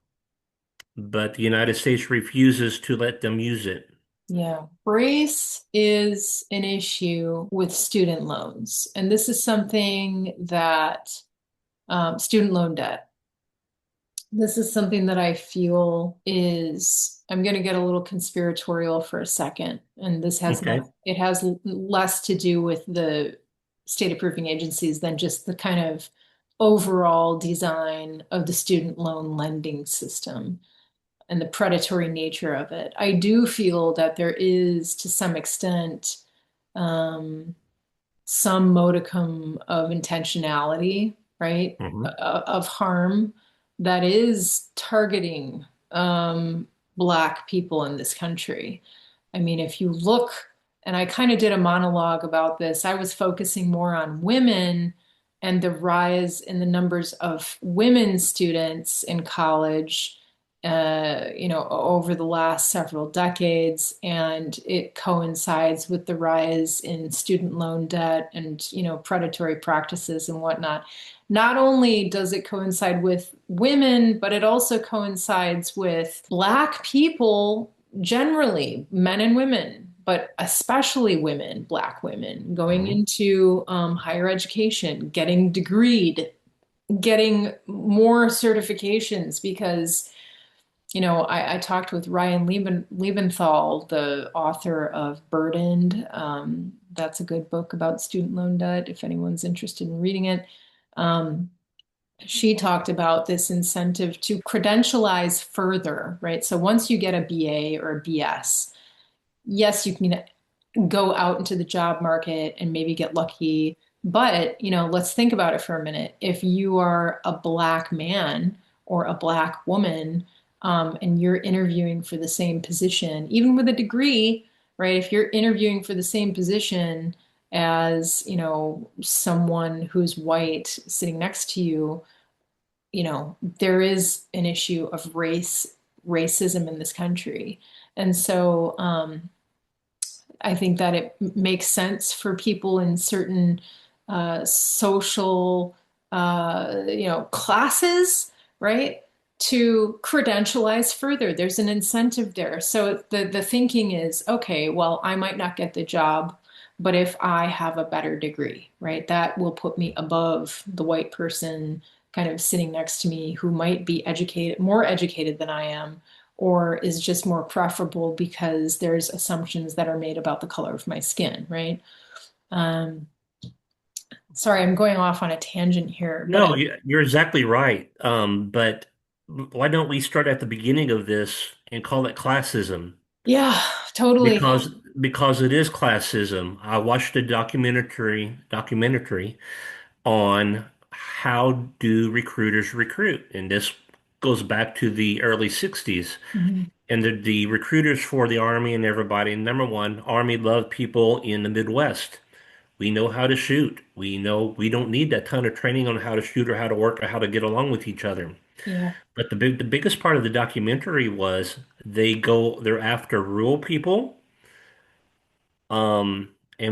[SPEAKER 2] but the United States refuses to let them use it.
[SPEAKER 1] Yeah. Race is an issue with student loans. And this is something that student loan debt. This is something that I feel is, I'm going to get a little conspiratorial for a second, and this has
[SPEAKER 2] Okay.
[SPEAKER 1] not, it has less to do with the state approving agencies than just the kind of overall design of the student loan lending system and the predatory nature of it. I do feel that there is, to some extent, um, some modicum of intentionality, right?
[SPEAKER 2] Hmm.
[SPEAKER 1] Of harm that is targeting Black people in this country. I mean, if you look, and I kind of did a monologue about this, I was focusing more on women and the rise in the numbers of women students in college, over the last several decades. And it coincides with the rise in student loan debt and, predatory practices and whatnot. Not only does it coincide with women, but it also coincides with Black people generally, men and women, but especially women, Black women, going
[SPEAKER 2] Hmm.
[SPEAKER 1] into higher education, getting degreed, getting more certifications because, I talked with Ryan Liebenthal, the author of Burdened. That's a good book about student loan debt if anyone's interested in reading it. Um, she talked about this incentive to credentialize further, right? So once you get a BA or a BS, yes, you can go out into the job market and maybe get lucky. But, let's think about it for a minute. If you are a Black man or a Black woman, and you're interviewing for the same position, even with a degree, right? If you're interviewing for the same position as, someone who's white sitting next to you, there is an issue of racism in this country. And so, I think that it makes sense for people in certain social, classes, right, to credentialize further. There's an incentive there. So the thinking is, okay, well, I might not get the job, but if I have a better degree, right, that will put me above the white person kind of sitting next to me who might be educated, more educated than I am, or is just more preferable because there's assumptions that are made about the color of my skin, right? Um, Sorry, I'm going off on a tangent here, but
[SPEAKER 2] No, you're exactly right. But why don't we start at the beginning of this and call it classism?
[SPEAKER 1] yeah, totally.
[SPEAKER 2] Because because it is classism. I watched a documentary on how do recruiters recruit, and this goes back to the early 60s.
[SPEAKER 1] Mhm.
[SPEAKER 2] And the recruiters for the Army and everybody, number one, Army loved people in the Midwest. We know how to shoot. We know we don't need that ton of training on how to shoot or how to work or how to get along with each other.
[SPEAKER 1] Yeah,
[SPEAKER 2] But the biggest part of the documentary was they're after rural people, and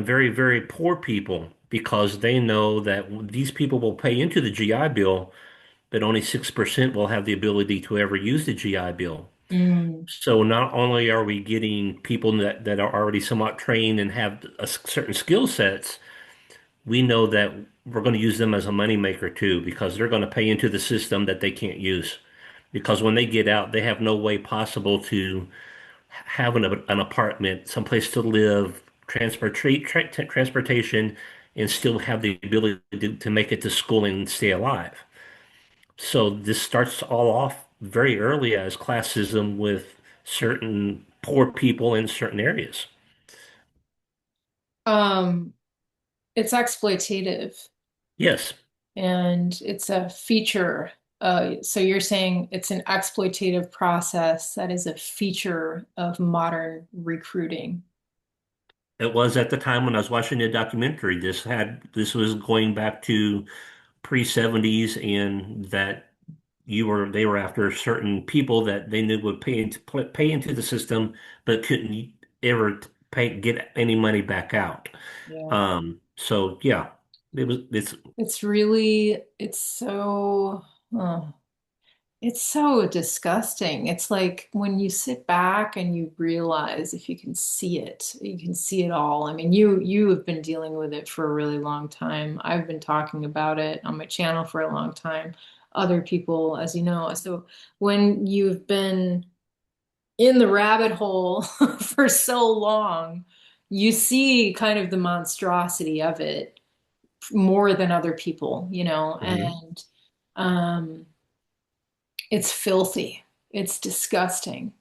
[SPEAKER 2] very, very poor people because they know that these people will pay into the GI Bill, but only 6% will have the ability to ever use the GI Bill.
[SPEAKER 1] Mm.
[SPEAKER 2] So not only are we getting people that are already somewhat trained and have certain skill sets, we know that we're going to use them as a moneymaker too, because they're going to pay into the system that they can't use. Because when they get out, they have no way possible to have an apartment, someplace to live, transportation, and still have the ability to make it to school and stay alive. So this starts all off very early as classism with certain poor people in certain areas.
[SPEAKER 1] Um, it's exploitative
[SPEAKER 2] Yes,
[SPEAKER 1] and it's a feature. So you're saying it's an exploitative process that is a feature of modern recruiting.
[SPEAKER 2] it was at the time when I was watching the documentary. This was going back to pre-70s, and that they were after certain people that they knew would pay into the system but couldn't ever get any money back out.
[SPEAKER 1] Yeah.
[SPEAKER 2] So yeah, it's
[SPEAKER 1] Oh, it's so disgusting. It's like when you sit back and you realize if you can see it, you can see it all. I mean, you have been dealing with it for a really long time. I've been talking about it on my channel for a long time. Other people, as you know. So when you've been in the rabbit hole for so long, you see kind of the monstrosity of it more than other people,
[SPEAKER 2] Mhm.
[SPEAKER 1] and um it's filthy. It's disgusting.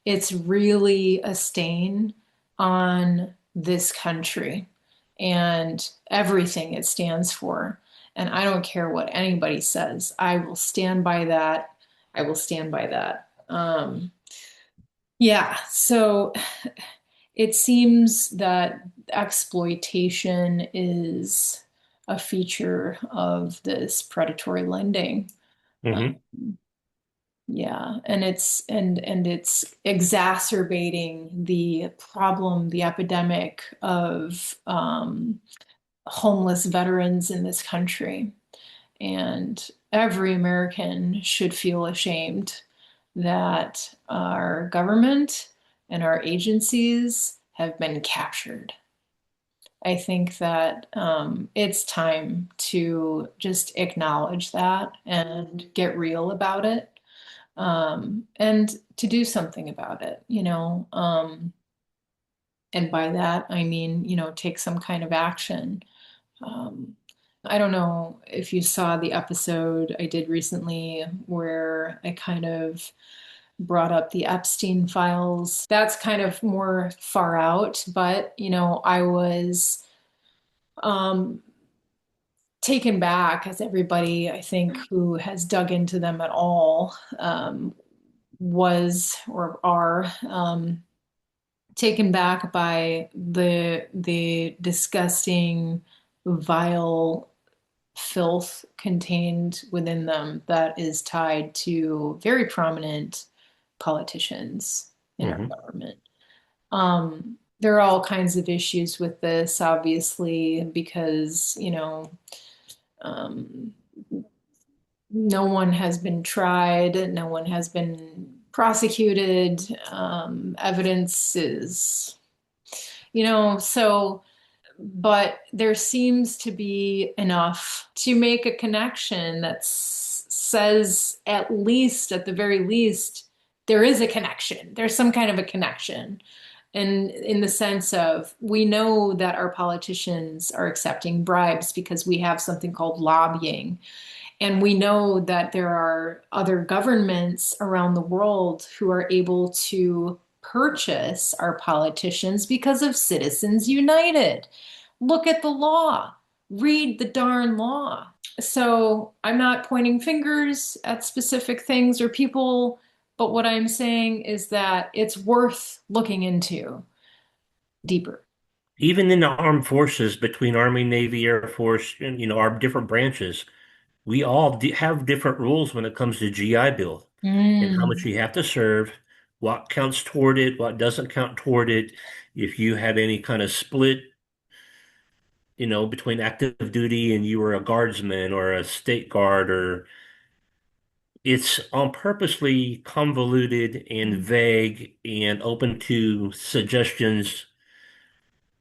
[SPEAKER 1] It's really a stain on this country and everything it stands for. And I don't care what anybody says. I will stand by that. I will stand by that. Yeah, so it seems that exploitation is a feature of this predatory lending.
[SPEAKER 2] Mhm.
[SPEAKER 1] Um, Yeah, and it's exacerbating the problem, the epidemic of homeless veterans in this country. And every American should feel ashamed that our government and our agencies have been captured. I think that it's time to just acknowledge that and get real about it, and to do something about it, and by that, I mean, take some kind of action. Um, I don't know if you saw the episode I did recently where I kind of brought up the Epstein files. That's kind of more far out, but, I was um, taken back, as everybody, I think, who has dug into them at all was or are taken back by the disgusting, vile filth contained within them that is tied to very prominent politicians in our
[SPEAKER 2] Mhm.
[SPEAKER 1] government. There are all kinds of issues with this, obviously, because, um, no one has been tried, no one has been prosecuted. Evidence is, so, but there seems to be enough to make a connection that says, at least, at the very least, there is a connection. There's some kind of a connection. And in the sense of, we know that our politicians are accepting bribes because we have something called lobbying. And we know that there are other governments around the world who are able to purchase our politicians because of Citizens United. Look at the law. Read the darn law. So I'm not pointing fingers at specific things or people, but what I'm saying is that it's worth looking into deeper.
[SPEAKER 2] Even in the armed forces, between Army, Navy, Air Force, and our different branches, we all have different rules when it comes to GI Bill and how much
[SPEAKER 1] Mm.
[SPEAKER 2] you have to serve, what counts toward it, what doesn't count toward it. If you had any kind of split, between active duty and you were a guardsman or a state guard, or it's on purposely convoluted and vague and open to suggestions,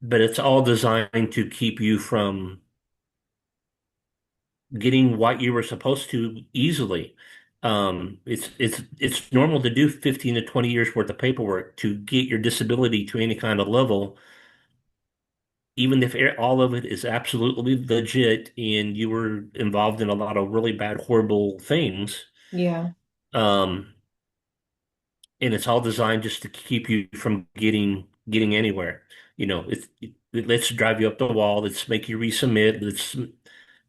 [SPEAKER 2] but it's all designed to keep you from getting what you were supposed to easily. It's normal to do 15 to 20 years worth of paperwork to get your disability to any kind of level, even if all of it is absolutely legit and you were involved in a lot of really bad, horrible things.
[SPEAKER 1] Yeah,
[SPEAKER 2] Um, and it's all designed just to keep you from getting anywhere. Let's drive you up the wall. Let's make you resubmit. Let's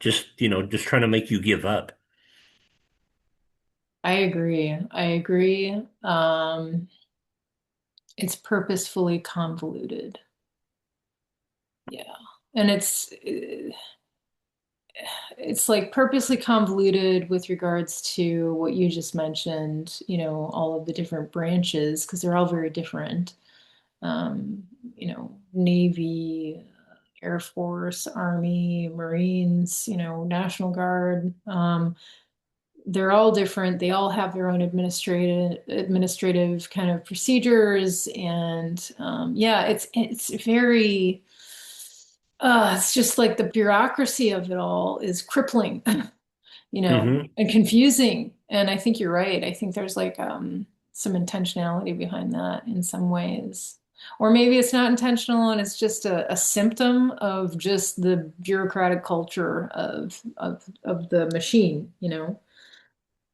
[SPEAKER 2] just trying to make you give up.
[SPEAKER 1] I agree. I agree. It's purposefully convoluted. Yeah. And it's like purposely convoluted with regards to what you just mentioned, all of the different branches, because they're all very different. Um, Navy, Air Force, Army, Marines, National Guard. They're all different. They all have their own administrative kind of procedures, and yeah, it's very. It's just like the bureaucracy of it all is crippling,
[SPEAKER 2] Hmm.
[SPEAKER 1] and confusing. And I think you're right. I think there's like some intentionality behind that in some ways. Or maybe it's not intentional and it's just a symptom of just the bureaucratic culture of the machine.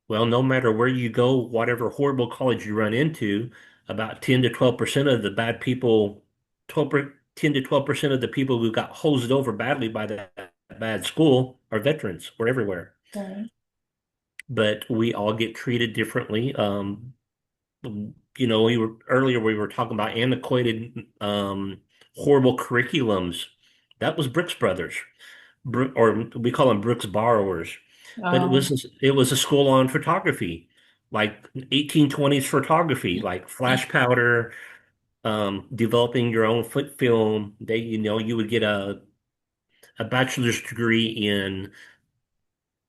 [SPEAKER 2] Well, no matter where you go, whatever horrible college you run into, about 10 to 12% of the bad people, 10 to 12% of the people who got hosed over badly by that bad school are veterans. We're everywhere.
[SPEAKER 1] Right.
[SPEAKER 2] But we all get treated differently. We were talking about antiquated, horrible curriculums. That was Brooks Brothers, or we call them Brooks borrowers. But
[SPEAKER 1] Um,
[SPEAKER 2] it was a school on photography, like 1820s photography, like flash powder, developing your own foot film. You would get a bachelor's degree in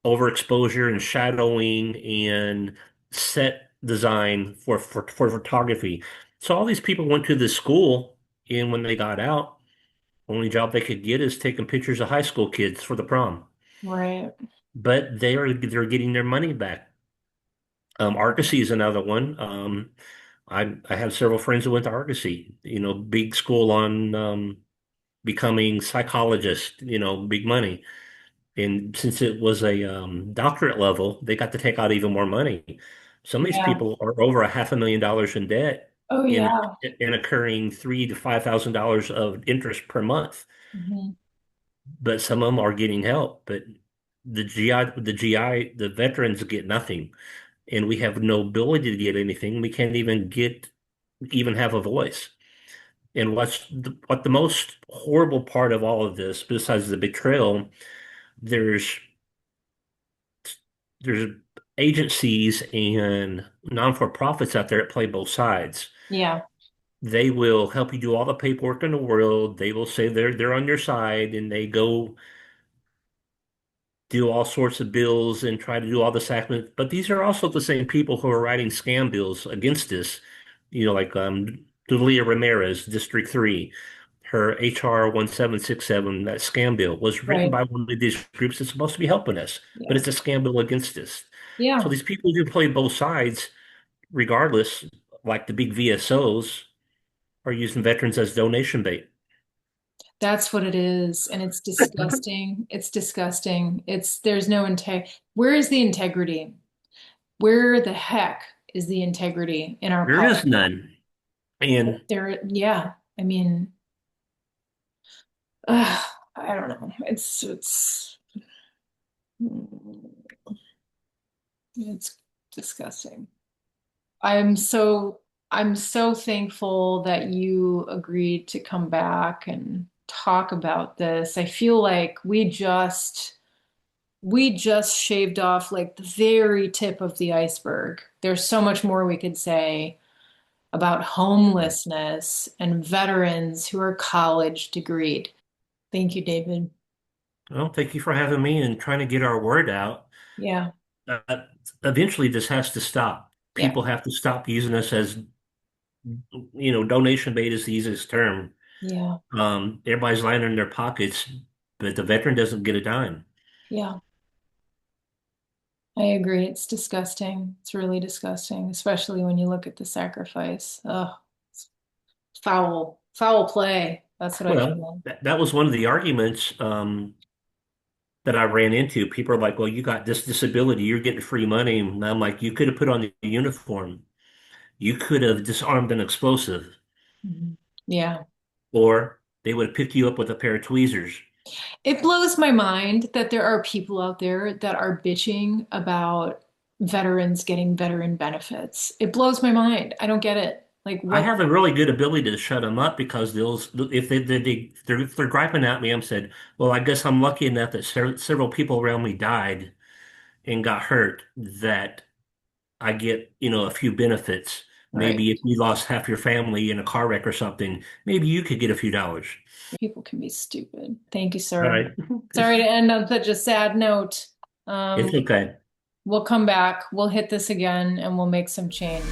[SPEAKER 2] overexposure and shadowing and set design for photography. So all these people went to this school, and when they got out, only job they could get is taking pictures of high school kids for the prom.
[SPEAKER 1] right.
[SPEAKER 2] But they're getting their money back. Argosy is another one. I have several friends who went to Argosy, big school on becoming psychologists, big money. And since it was a doctorate level, they got to take out even more money. Some of these
[SPEAKER 1] Yeah.
[SPEAKER 2] people are over a $500,000 in debt
[SPEAKER 1] Oh,
[SPEAKER 2] and
[SPEAKER 1] yeah.
[SPEAKER 2] and occurring $3,000 to $5,000 of interest per month.
[SPEAKER 1] Mhm.
[SPEAKER 2] But some of them are getting help. But the veterans get nothing, and we have no ability to get anything. We can't even have a voice. And what the most horrible part of all of this, besides the betrayal, there's there's agencies and non-for-profits out there that play both sides.
[SPEAKER 1] Yeah.
[SPEAKER 2] They will help you do all the paperwork in the world. They will say they're on your side, and they go do all sorts of bills and try to do all the sacraments. But these are also the same people who are writing scam bills against us. Like Dulia Ramirez, District 3, her HR 1767, that scam bill was written
[SPEAKER 1] Right.
[SPEAKER 2] by one of these groups that's supposed to be helping us, but
[SPEAKER 1] Yeah.
[SPEAKER 2] it's a scam bill against us. So
[SPEAKER 1] Yeah.
[SPEAKER 2] these people who play both sides, regardless, like the big VSOs, are using veterans as donation bait.
[SPEAKER 1] That's what it is. And it's disgusting. It's disgusting. There's no where is the integrity? Where the heck is the integrity in our
[SPEAKER 2] There is
[SPEAKER 1] politics?
[SPEAKER 2] none. And
[SPEAKER 1] Yeah. I mean, I don't know. It's disgusting. I'm so I'm so thankful that you agreed to come back and talk about this. I feel like we just shaved off like the very tip of the iceberg. There's so much more we could say about homelessness and veterans who are college degreed. Thank you, David.
[SPEAKER 2] well, thank you for having me and trying to get our word out.
[SPEAKER 1] Yeah.
[SPEAKER 2] uh, eventually this has to stop.
[SPEAKER 1] Yeah,
[SPEAKER 2] People have to stop using us as, donation bait is the easiest term.
[SPEAKER 1] yeah,
[SPEAKER 2] Everybody's lining their pockets, but the veteran doesn't get a dime.
[SPEAKER 1] yeah. I agree. It's disgusting. It's really disgusting, especially when you look at the sacrifice. Oh, it's foul, foul play. That's what I
[SPEAKER 2] Well,
[SPEAKER 1] feel.
[SPEAKER 2] that was one of the arguments that I ran into. People are like, well, you got this disability, you're getting free money. And I'm like, you could have put on the uniform. You could have disarmed an explosive,
[SPEAKER 1] Mhm. Yeah.
[SPEAKER 2] or they would have picked you up with a pair of tweezers.
[SPEAKER 1] It blows my mind that there are people out there that are bitching about veterans getting veteran benefits. It blows my mind. I don't get it. Like
[SPEAKER 2] I
[SPEAKER 1] what
[SPEAKER 2] have a really good ability to shut them up because if they're griping at me, I'm said, well, I guess I'm lucky enough that several people around me died and got hurt that I get, a few benefits.
[SPEAKER 1] right.
[SPEAKER 2] Maybe if you lost half your family in a car wreck or something, maybe you could get a few dollars.
[SPEAKER 1] People can be stupid. Thank you,
[SPEAKER 2] All
[SPEAKER 1] sir.
[SPEAKER 2] right.
[SPEAKER 1] Sorry to end on such a sad note.
[SPEAKER 2] It's
[SPEAKER 1] Um,
[SPEAKER 2] okay.
[SPEAKER 1] we'll come back, we'll hit this again, and we'll make some change.